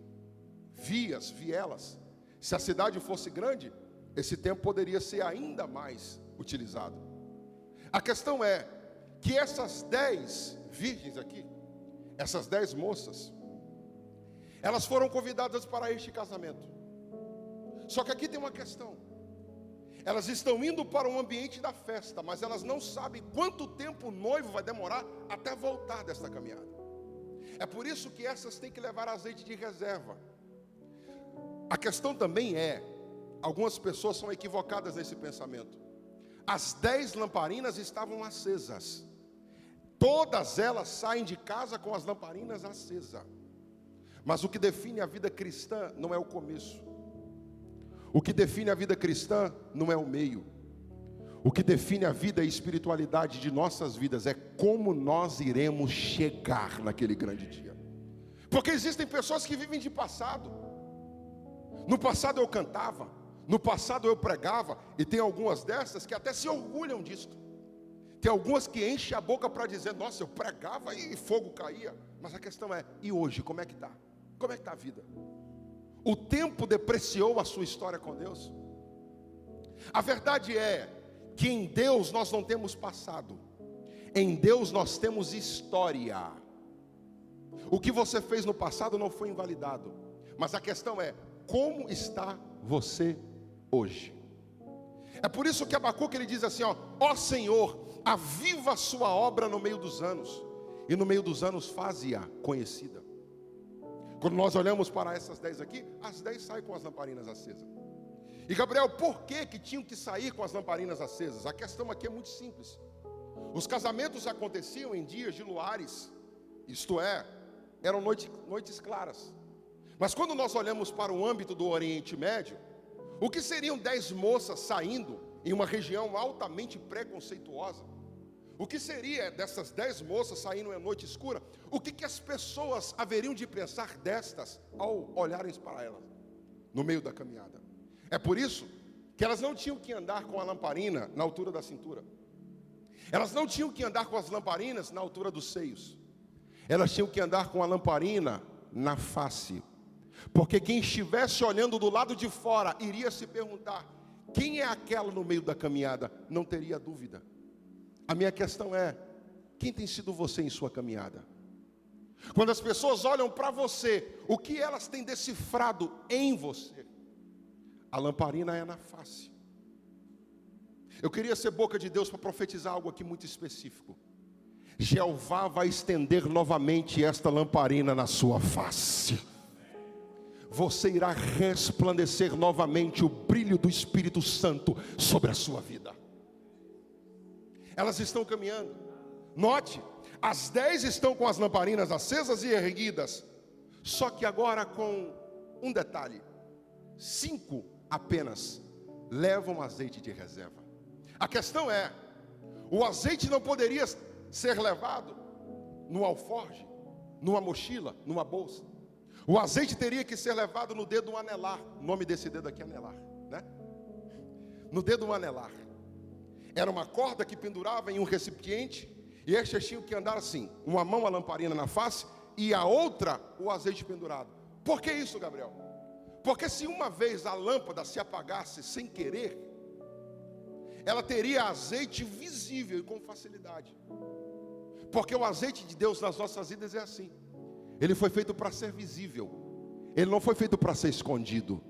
Vias, vielas. Se a cidade fosse grande, esse tempo poderia ser ainda mais utilizado. A questão é que essas 10 virgens aqui, essas 10 moças, elas foram convidadas para este casamento. Só que aqui tem uma questão: elas estão indo para o ambiente da festa, mas elas não sabem quanto tempo o noivo vai demorar até voltar desta caminhada. É por isso que essas têm que levar azeite de reserva. A questão também é, algumas pessoas são equivocadas nesse pensamento. As 10 lamparinas estavam acesas. Todas elas saem de casa com as lamparinas acesas. Mas o que define a vida cristã não é o começo. O que define a vida cristã não é o meio. O que define a vida e a espiritualidade de nossas vidas é como nós iremos chegar naquele grande dia. Porque existem pessoas que vivem de passado. No passado eu cantava, no passado eu pregava, e tem algumas dessas que até se orgulham disso. Tem algumas que enchem a boca para dizer: nossa, eu pregava e fogo caía. Mas a questão é: e hoje, como é que está? Como é que está a vida? O tempo depreciou a sua história com Deus? A verdade é que em Deus nós não temos passado, em Deus nós temos história. O que você fez no passado não foi invalidado, mas a questão é: como está você hoje? É por isso que Abacuque ele diz assim: ó Senhor, aviva a sua obra no meio dos anos, e no meio dos anos faze-a conhecida. Quando nós olhamos para essas 10 aqui, as 10 saem com as lamparinas acesas. E Gabriel, por que tinham que sair com as lamparinas acesas? A questão aqui é muito simples. Os casamentos aconteciam em dias de luares, isto é, eram noites claras. Mas quando nós olhamos para o âmbito do Oriente Médio, o que seriam 10 moças saindo em uma região altamente preconceituosa? O que seria dessas 10 moças saindo em noite escura? O que as pessoas haveriam de pensar destas ao olharem para elas no meio da caminhada? É por isso que elas não tinham que andar com a lamparina na altura da cintura. Elas não tinham que andar com as lamparinas na altura dos seios. Elas tinham que andar com a lamparina na face. Porque quem estivesse olhando do lado de fora iria se perguntar: quem é aquela no meio da caminhada? Não teria dúvida. A minha questão é: quem tem sido você em sua caminhada? Quando as pessoas olham para você, o que elas têm decifrado em você? A lamparina é na face. Eu queria ser boca de Deus para profetizar algo aqui muito específico. Jeová vai estender novamente esta lamparina na sua face. Você irá resplandecer novamente o brilho do Espírito Santo sobre a sua vida. Elas estão caminhando. Note, as 10 estão com as lamparinas acesas e erguidas. Só que agora com um detalhe: 5 apenas levam azeite de reserva. A questão é, o azeite não poderia ser levado no alforje, numa mochila, numa bolsa. O azeite teria que ser levado no dedo anelar. O nome desse dedo aqui é anelar, né? No dedo anelar. Era uma corda que pendurava em um recipiente, e estes tinham que andar assim, uma mão a lamparina na face e a outra o azeite pendurado. Por que isso, Gabriel? Porque se uma vez a lâmpada se apagasse sem querer, ela teria azeite visível e com facilidade. Porque o azeite de Deus nas nossas vidas é assim. Ele foi feito para ser visível. Ele não foi feito para ser escondido.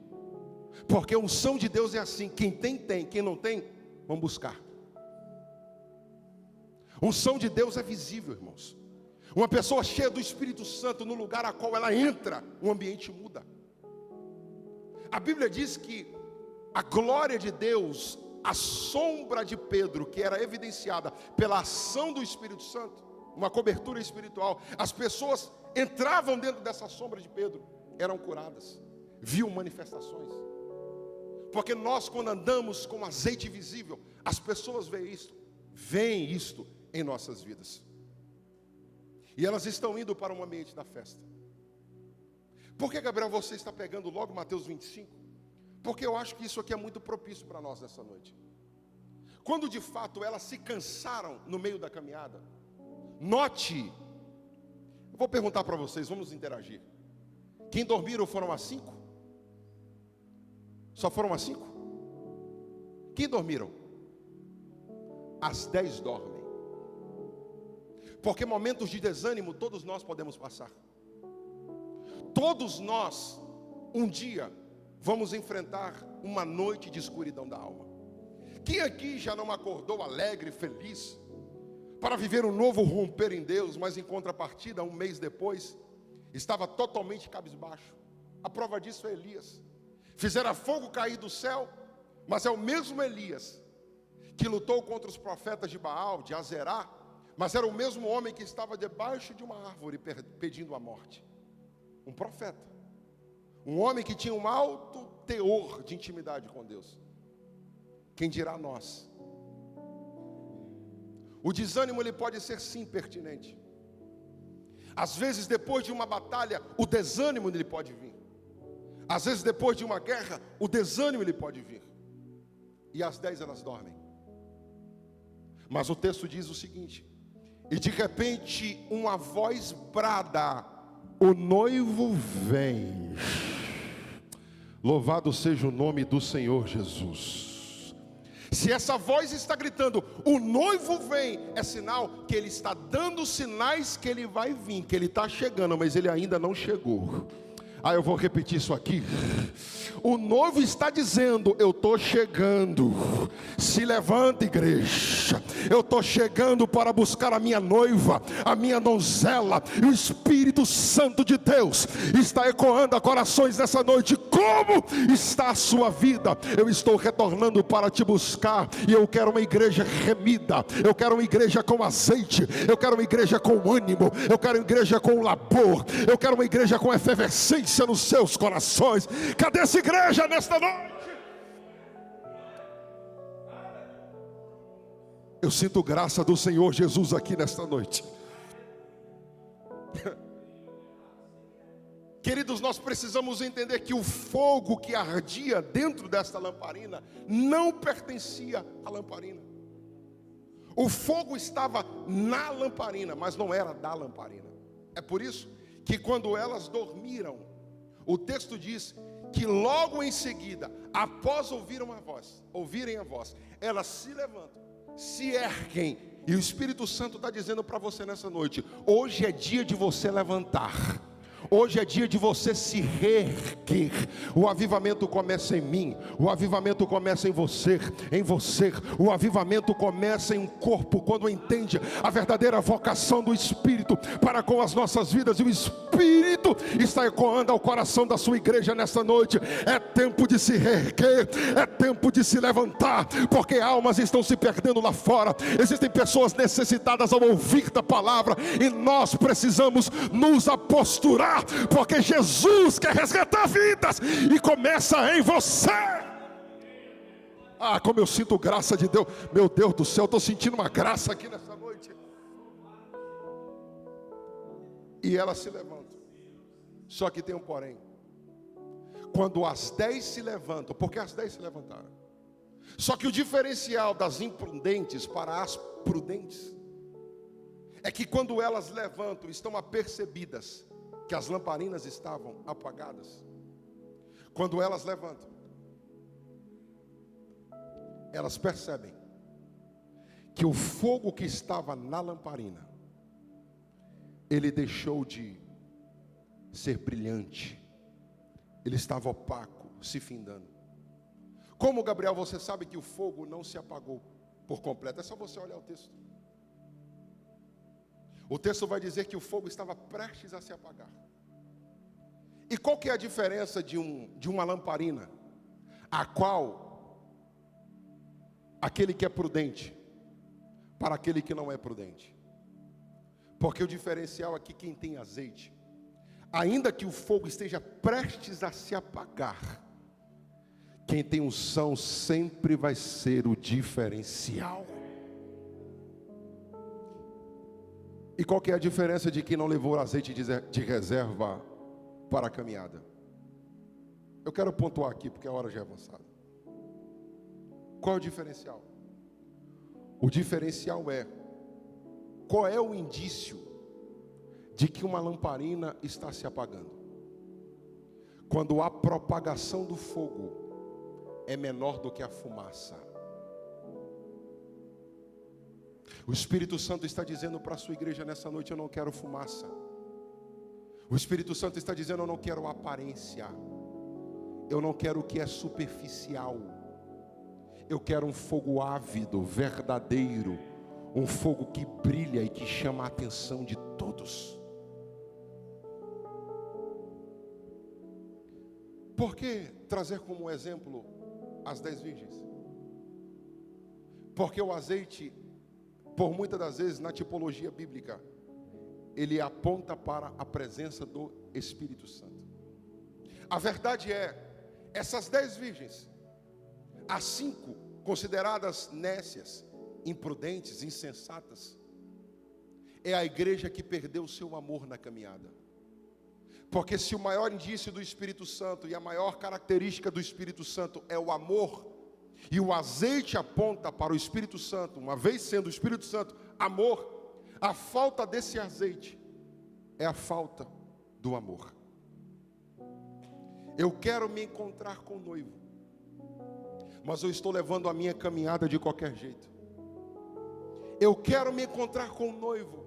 Porque a unção de Deus é assim. Quem tem, tem. Quem não tem, vamos buscar. A unção de Deus é visível, irmãos. Uma pessoa cheia do Espírito Santo, no lugar a qual ela entra, o ambiente muda. A Bíblia diz que a glória de Deus, a sombra de Pedro, que era evidenciada pela ação do Espírito Santo, uma cobertura espiritual, as pessoas entravam dentro dessa sombra de Pedro, eram curadas, viam manifestações. Porque nós, quando andamos com azeite visível, as pessoas veem isto em nossas vidas. E elas estão indo para um ambiente da festa. Por que, Gabriel, você está pegando logo Mateus 25? Porque eu acho que isso aqui é muito propício para nós nessa noite. Quando de fato elas se cansaram no meio da caminhada, note, eu vou perguntar para vocês, vamos interagir. Quem dormiram foram as 5? Só foram as 5? Quem dormiram? As 10 dormem. Porque momentos de desânimo todos nós podemos passar. Todos nós, um dia, vamos enfrentar uma noite de escuridão da alma. Quem aqui já não acordou alegre, feliz, para viver um novo romper em Deus, mas em contrapartida, um mês depois, estava totalmente cabisbaixo? A prova disso é Elias. Fizeram fogo cair do céu, mas é o mesmo Elias que lutou contra os profetas de Baal, de Azerá, mas era o mesmo homem que estava debaixo de uma árvore pedindo a morte. Um profeta, um homem que tinha um alto teor de intimidade com Deus. Quem dirá nós? O desânimo, ele pode ser sim pertinente. Às vezes depois de uma batalha, o desânimo ele pode vir. Às vezes depois de uma guerra, o desânimo ele pode vir. E às 10 elas dormem. Mas o texto diz o seguinte: e de repente uma voz brada, o noivo vem. Louvado seja o nome do Senhor Jesus. Se essa voz está gritando, o noivo vem, é sinal que ele está dando sinais que ele vai vir, que ele está chegando, mas ele ainda não chegou. Eu vou repetir isso aqui. O noivo está dizendo: eu estou chegando. Se levanta, igreja. Eu estou chegando para buscar a minha noiva, a minha donzela. E o Espírito Santo de Deus está ecoando a corações nessa noite. Como está a sua vida? Eu estou retornando para te buscar. E eu quero uma igreja remida. Eu quero uma igreja com azeite. Eu quero uma igreja com ânimo. Eu quero uma igreja com labor. Eu quero uma igreja com efervescência nos seus corações. Cadê essa igreja nesta noite? Eu sinto graça do Senhor Jesus aqui nesta noite. Queridos, nós precisamos entender que o fogo que ardia dentro desta lamparina não pertencia à lamparina. O fogo estava na lamparina, mas não era da lamparina. É por isso que quando elas dormiram, o texto diz que logo em seguida, após ouvirem a voz, elas se levantam, se erguem E o Espírito Santo está dizendo para você nessa noite: hoje é dia de você levantar. Hoje é dia de você se reerguer. O avivamento começa em mim, o avivamento começa em você, o avivamento começa em um corpo, quando entende a verdadeira vocação do Espírito para com as nossas vidas, e o Espírito está ecoando ao coração da sua igreja nessa noite. É tempo de se reerguer, é tempo de se levantar, porque almas estão se perdendo lá fora, existem pessoas necessitadas ao ouvir da palavra, e nós precisamos nos aposturar, porque Jesus quer resgatar vidas, e começa em você. Ah, como eu sinto graça de Deus, meu Deus do céu, estou sentindo uma graça aqui nessa noite. E ela se levanta, só que tem um porém. Quando as 10 se levantam, porque as 10 se levantaram, só que o diferencial das imprudentes para as prudentes é que quando elas levantam, estão apercebidas que as lamparinas estavam apagadas. Quando elas levantam, elas percebem que o fogo que estava na lamparina, ele deixou de ser brilhante, ele estava opaco, se findando. Como, Gabriel, você sabe que o fogo não se apagou por completo? É só você olhar o texto. O texto vai dizer que o fogo estava prestes a se apagar. E qual que é a diferença de uma lamparina, a qual aquele que é prudente para aquele que não é prudente? Porque o diferencial aqui, quem tem azeite, ainda que o fogo esteja prestes a se apagar, quem tem unção sempre vai ser o diferencial. E qual que é a diferença de quem não levou azeite de reserva para a caminhada? Eu quero pontuar aqui, porque a hora já é avançada. Qual é o diferencial? O diferencial é: qual é o indício de que uma lamparina está se apagando? Quando a propagação do fogo é menor do que a fumaça. O Espírito Santo está dizendo para a sua igreja nessa noite: eu não quero fumaça. O Espírito Santo está dizendo: eu não quero aparência. Eu não quero o que é superficial. Eu quero um fogo ávido, verdadeiro. Um fogo que brilha e que chama a atenção de todos. Por que trazer como exemplo as 10 virgens? Porque o azeite, por muitas das vezes na tipologia bíblica, ele aponta para a presença do Espírito Santo. A verdade é, essas 10 virgens, as 5 consideradas nécias, imprudentes, insensatas, é a igreja que perdeu o seu amor na caminhada. Porque se o maior indício do Espírito Santo e a maior característica do Espírito Santo é o amor, e o azeite aponta para o Espírito Santo, uma vez sendo o Espírito Santo amor, a falta desse azeite é a falta do amor. Eu quero me encontrar com o noivo, mas eu estou levando a minha caminhada de qualquer jeito. Eu quero me encontrar com o noivo,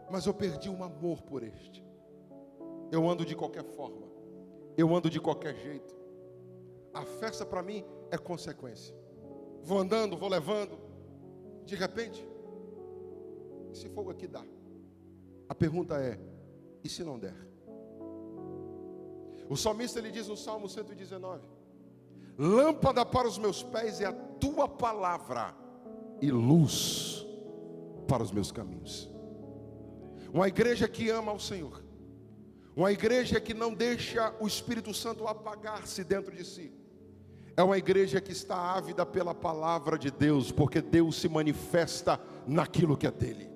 mas eu perdi um amor por este. Eu ando de qualquer forma, eu ando de qualquer jeito. A festa para mim é consequência. Vou andando, vou levando. De repente, esse fogo aqui dá. A pergunta é: e se não der? O salmista, ele diz no Salmo 119: lâmpada para os meus pés é a tua palavra e luz para os meus caminhos. Uma igreja que ama ao Senhor, uma igreja que não deixa o Espírito Santo apagar-se dentro de si, é uma igreja que está ávida pela palavra de Deus, porque Deus se manifesta naquilo que é dele.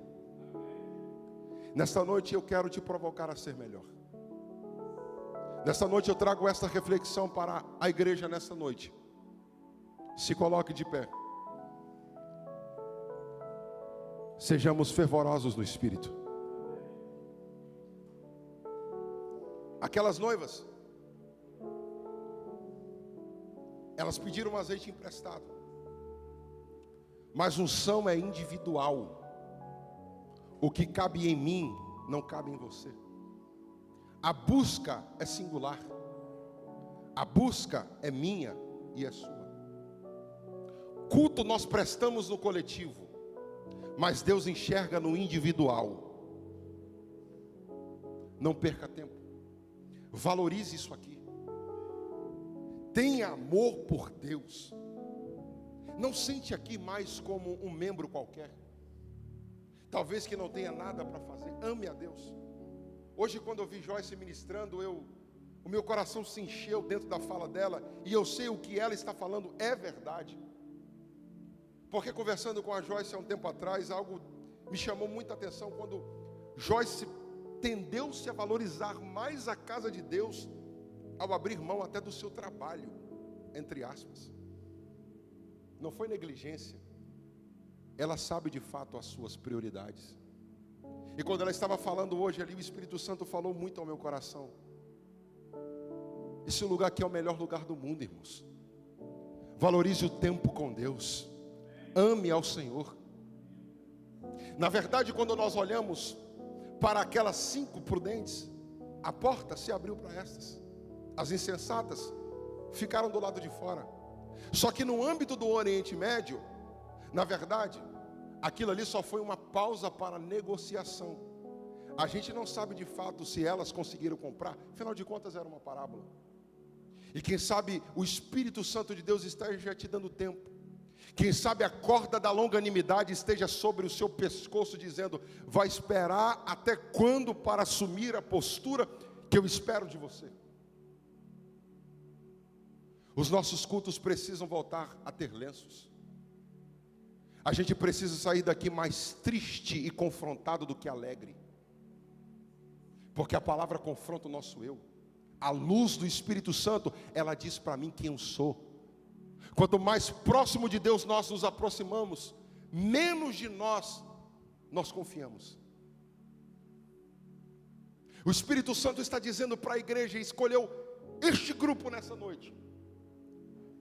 Nesta noite eu quero te provocar a ser melhor. Nesta noite eu trago esta reflexão para a igreja nesta noite. Se coloque de pé. Sejamos fervorosos no Espírito. Aquelas noivas, elas pediram um azeite emprestado, mas unção é individual. O que cabe em mim não cabe em você. A busca é singular. A busca é minha e é sua. Culto nós prestamos no coletivo, mas Deus enxerga no individual. Não perca tempo. Valorize isso aqui. Tenha amor por Deus. Não sente aqui mais como um membro qualquer. Talvez que não tenha nada para fazer. Ame a Deus. Hoje, quando eu vi Joyce ministrando, o meu coração se encheu dentro da fala dela. E eu sei o que ela está falando é verdade. Porque conversando com a Joyce há um tempo atrás, algo me chamou muita atenção. Quando Joyce tendeu-se a valorizar mais a casa de Deus, ao abrir mão até do seu trabalho, entre aspas. Não foi negligência. Ela sabe de fato as suas prioridades. E quando ela estava falando hoje ali, o Espírito Santo falou muito ao meu coração. Esse lugar aqui é o melhor lugar do mundo, irmãos. Valorize o tempo com Deus. Ame ao Senhor. Na verdade, quando nós olhamos para aquelas 5 prudentes, a porta se abriu para estas. As insensatas ficaram do lado de fora. Só que no âmbito do Oriente Médio, na verdade, aquilo ali só foi uma pausa para negociação. A gente não sabe de fato se elas conseguiram comprar. Afinal de contas era uma parábola. E quem sabe o Espírito Santo de Deus esteja te dando tempo. Quem sabe a corda da longanimidade esteja sobre o seu pescoço, dizendo: vai esperar até quando para assumir a postura que eu espero de você? Os nossos cultos precisam voltar a ter lenços. A gente precisa sair daqui mais triste e confrontado do que alegre. Porque a palavra confronta o nosso eu. A luz do Espírito Santo, ela diz para mim quem eu sou. Quanto mais próximo de Deus nós nos aproximamos, menos de nós confiamos. O Espírito Santo está dizendo para a igreja, escolheu este grupo nessa noite.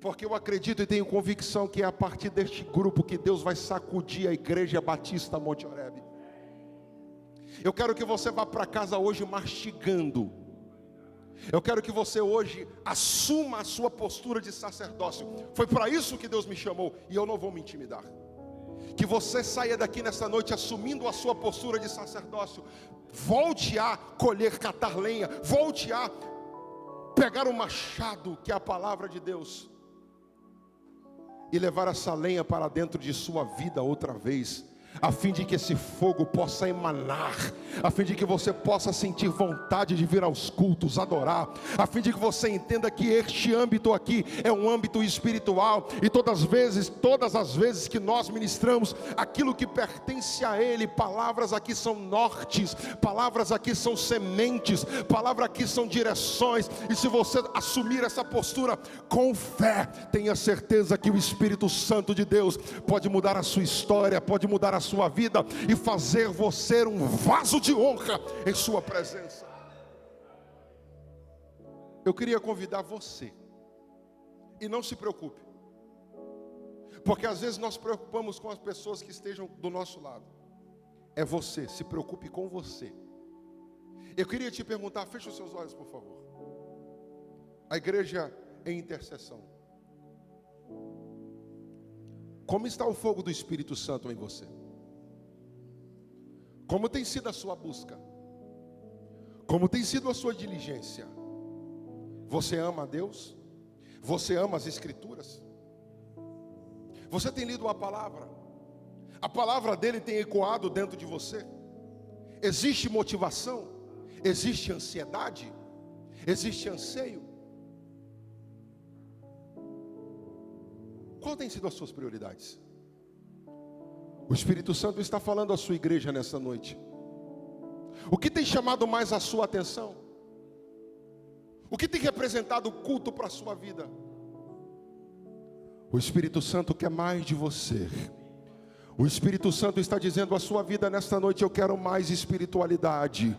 Porque eu acredito e tenho convicção que é a partir deste grupo que Deus vai sacudir a Igreja Batista Monte Oreb. Eu quero que você vá para casa hoje mastigando. Eu quero que você hoje assuma a sua postura de sacerdócio. Foi para isso que Deus me chamou e eu não vou me intimidar. Que você saia daqui nessa noite assumindo a sua postura de sacerdócio. Volte a colher, catar lenha. Volte a pegar o machado, que é a palavra de Deus, e levar essa lenha para dentro de sua vida outra vez, a fim de que esse fogo possa emanar, a fim de que você possa sentir vontade de vir aos cultos, adorar, a fim de que você entenda que este âmbito aqui é um âmbito espiritual, e todas as vezes que nós ministramos aquilo que pertence a Ele, palavras aqui são nortes, palavras aqui são sementes, palavras aqui são direções, e se você assumir essa postura com fé, tenha certeza que o Espírito Santo de Deus pode mudar a sua história, pode mudar a sua vida e fazer você um vaso de honra em sua presença. Eu queria convidar você, e não se preocupe, porque às vezes nós preocupamos com as pessoas que estejam do nosso lado. É você, se preocupe com você. Eu queria te perguntar, feche os seus olhos por favor. A igreja em intercessão. Como está o fogo do Espírito Santo em você? Como tem sido a sua busca? Como tem sido a sua diligência? Você ama a Deus? Você ama as Escrituras? Você tem lido a palavra dele tem ecoado dentro de você? Existe motivação? Existe ansiedade? Existe anseio? Qual tem sido as suas prioridades? O Espírito Santo está falando à sua igreja nessa noite. O que tem chamado mais a sua atenção? O que tem representado o culto para a sua vida? O Espírito Santo quer mais de você. O Espírito Santo está dizendo à sua vida nesta noite: eu quero mais espiritualidade.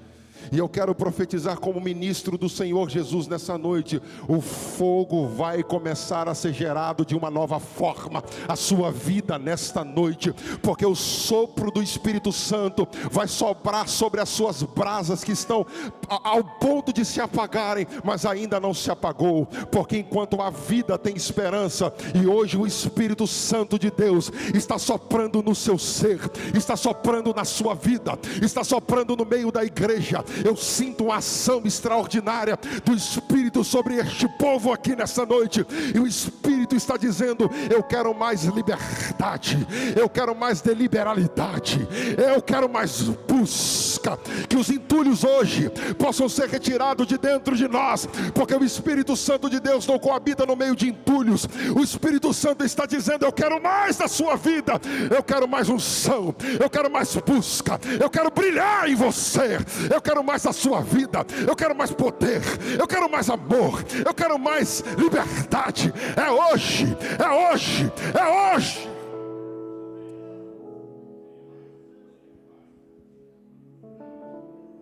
E eu quero profetizar como ministro do Senhor Jesus nessa noite: o fogo vai começar a ser gerado de uma nova forma a sua vida nesta noite, porque o sopro do Espírito Santo vai soprar sobre as suas brasas que estão ao ponto de se apagarem, mas ainda não se apagou, porque enquanto a vida tem esperança, e hoje o Espírito Santo de Deus está soprando no seu ser, está soprando na sua vida, está soprando no meio da igreja. Eu sinto uma ação extraordinária do Espírito sobre este povo aqui nessa noite, e o Espírito está dizendo: eu quero mais liberdade, eu quero mais deliberalidade, eu quero mais busca, que os entulhos hoje possam ser retirados de dentro de nós, porque o Espírito Santo de Deus não coabita no meio de entulhos. O Espírito Santo está dizendo: eu quero mais da sua vida, eu quero mais unção, eu quero mais busca, eu quero brilhar em você, eu quero mais da sua vida, eu quero mais poder, eu quero mais amor, eu quero mais liberdade. É hoje, é hoje, é hoje.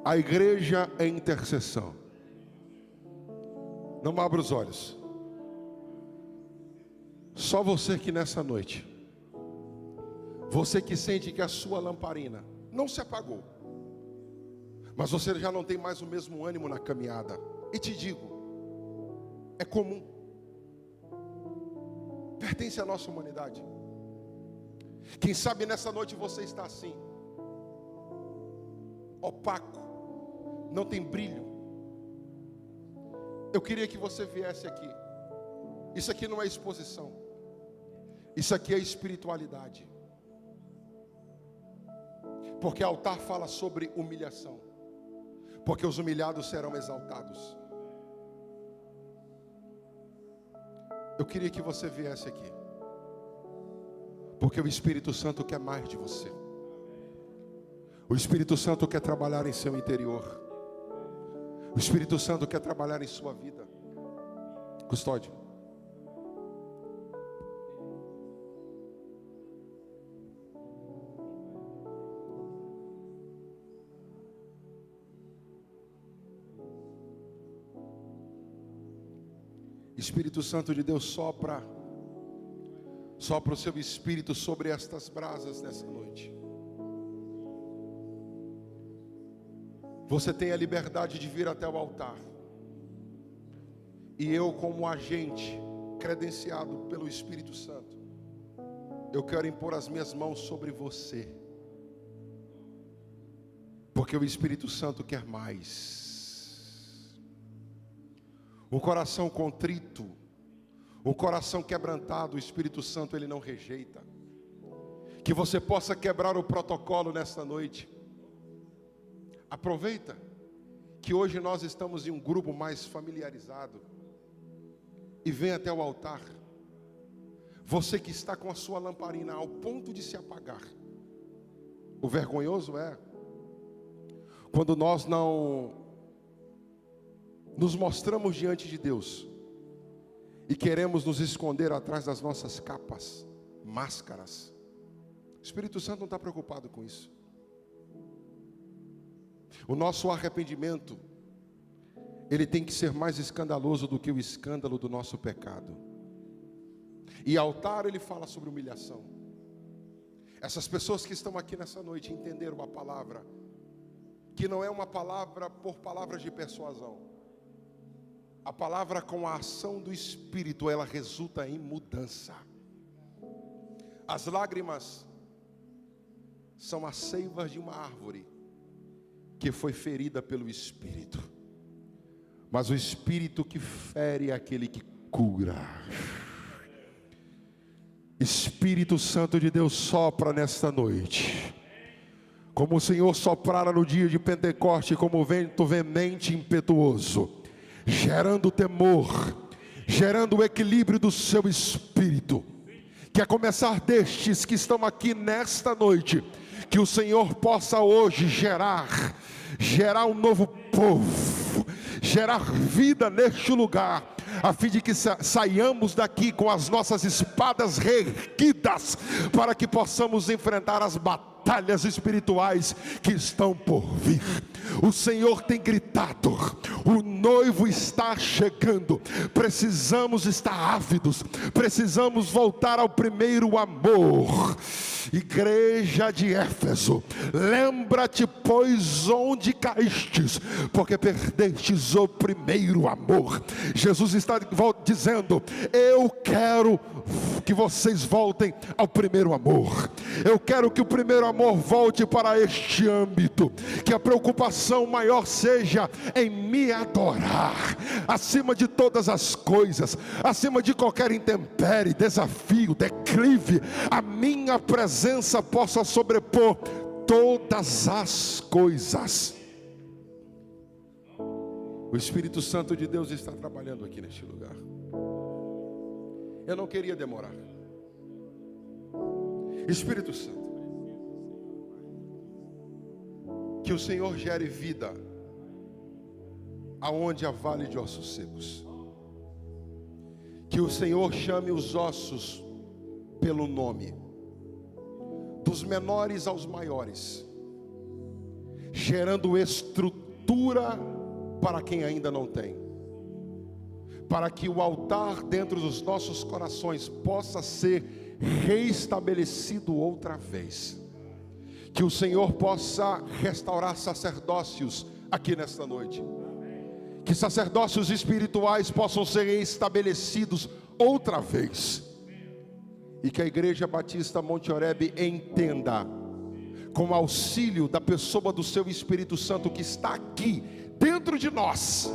A igreja é intercessão. Não abra os olhos. Só você que nessa noite, você que sente que a sua lamparina não se apagou, mas você já não tem mais o mesmo ânimo na caminhada. E te digo, é comum, pertence à nossa humanidade. Quem sabe nessa noite você está assim, opaco, não tem brilho. Eu queria que você viesse aqui. Isso aqui não é exposição, isso aqui é espiritualidade, porque altar fala sobre humilhação, porque os humilhados serão exaltados. Eu queria que você viesse aqui, porque o Espírito Santo quer mais de você. O Espírito Santo quer trabalhar em seu interior. O Espírito Santo quer trabalhar em sua vida. Custódio. Espírito Santo de Deus, sopra o seu Espírito sobre estas brasas nessa noite. Você tem a liberdade de vir até o altar, e eu, como agente credenciado pelo Espírito Santo, eu quero impor as minhas mãos sobre você, porque o Espírito Santo quer mais. O coração contrito, o coração quebrantado, o Espírito Santo ele não rejeita. Que você possa quebrar o protocolo nesta noite. Aproveita que hoje nós estamos em um grupo mais familiarizado, e vem até o altar. Você que está com a sua lamparina ao ponto de se apagar. O vergonhoso é quando nós não nos mostramos diante de Deus e queremos nos esconder atrás das nossas capas, máscaras. O Espírito Santo não está preocupado com isso. O nosso arrependimento, ele tem que ser mais escandaloso do que o escândalo do nosso pecado. E altar, ele fala sobre humilhação. Essas pessoas que estão aqui nessa noite entenderam a palavra, que não é uma palavra por palavras de persuasão. A palavra com a ação do Espírito, ela resulta em mudança. As lágrimas são as seivas de uma árvore que foi ferida pelo Espírito, mas o Espírito que fere é aquele que cura. Espírito Santo de Deus, sopra nesta noite, como o Senhor soprara no dia de Pentecoste, como vento veemente e impetuoso, gerando temor, gerando o equilíbrio do seu espírito. Que a começar destes que estão aqui nesta noite, que o Senhor possa hoje gerar um novo povo, gerar vida neste lugar, a fim de que saiamos daqui com as nossas espadas erguidas, para que possamos enfrentar as batalhas espirituais que estão por vir. O Senhor tem gritado: o noivo está chegando. Precisamos estar ávidos, precisamos voltar ao primeiro amor. Igreja de Éfeso, lembra-te, pois, onde caístes, porque perdestes o primeiro amor. Jesus está dizendo: eu quero que vocês voltem ao primeiro amor. Eu quero que o primeiro amor volte para este âmbito, que a preocupação maior seja em me adorar, acima de todas as coisas, acima de qualquer intempérie, desafio, declive, a minha presença possa sobrepor todas as coisas. O Espírito Santo de Deus está trabalhando aqui neste lugar. Eu não queria demorar. Espírito Santo, que o Senhor gere vida aonde há vale de ossos secos. Que o Senhor chame os ossos pelo nome, dos menores aos maiores, gerando estrutura para quem ainda não tem, para que o altar dentro dos nossos corações possa ser reestabelecido outra vez. Que o Senhor possa restaurar sacerdócios aqui nesta noite, que sacerdócios espirituais possam ser estabelecidos outra vez, e que a Igreja Batista Monte Oreb entenda, com o auxílio da pessoa do seu Espírito Santo que está aqui dentro de nós,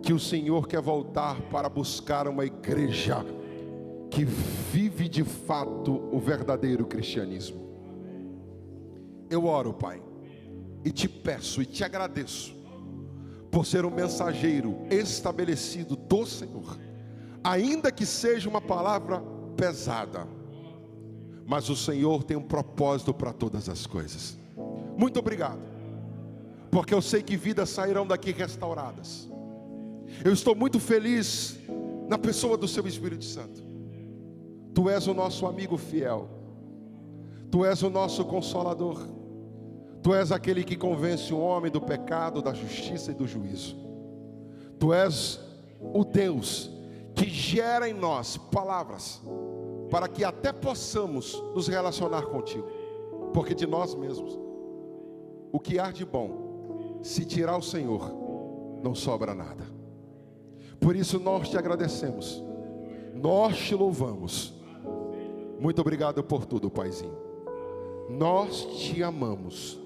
que o Senhor quer voltar para buscar uma igreja que vive de fato o verdadeiro cristianismo. Eu oro, Pai, e te peço e te agradeço por ser um mensageiro estabelecido do Senhor, ainda que seja uma palavra pesada, mas o Senhor tem um propósito para todas as coisas. Muito obrigado, porque eu sei que vidas sairão daqui restauradas. Eu estou muito feliz na pessoa do seu Espírito Santo. Tu és o nosso amigo fiel, Tu és o nosso consolador, Tu és aquele que convence o homem do pecado, da justiça e do juízo. Tu és o Deus que gera em nós palavras para que até possamos nos relacionar contigo, porque de nós mesmos o que há de bom, se tirar o Senhor, não sobra nada. Por isso nós te agradecemos, nós te louvamos. Muito obrigado por tudo, Paizinho. Nós te amamos.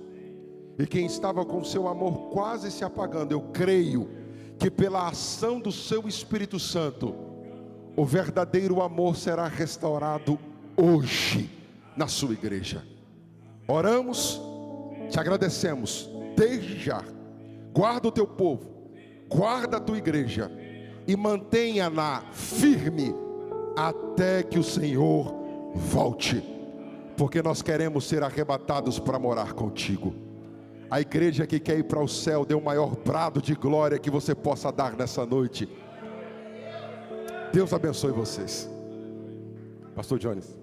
E quem estava com seu amor quase se apagando, eu creio que pela ação do seu Espírito Santo, o verdadeiro amor será restaurado hoje na sua igreja. Oramos, te agradecemos desde já. Guarda o teu povo, guarda a tua igreja e mantenha-na firme até que o Senhor volte, porque nós queremos ser arrebatados para morar contigo. A igreja que quer ir para o céu, dê o maior brado de glória que você possa dar nessa noite. Deus abençoe vocês. Pastor Jones.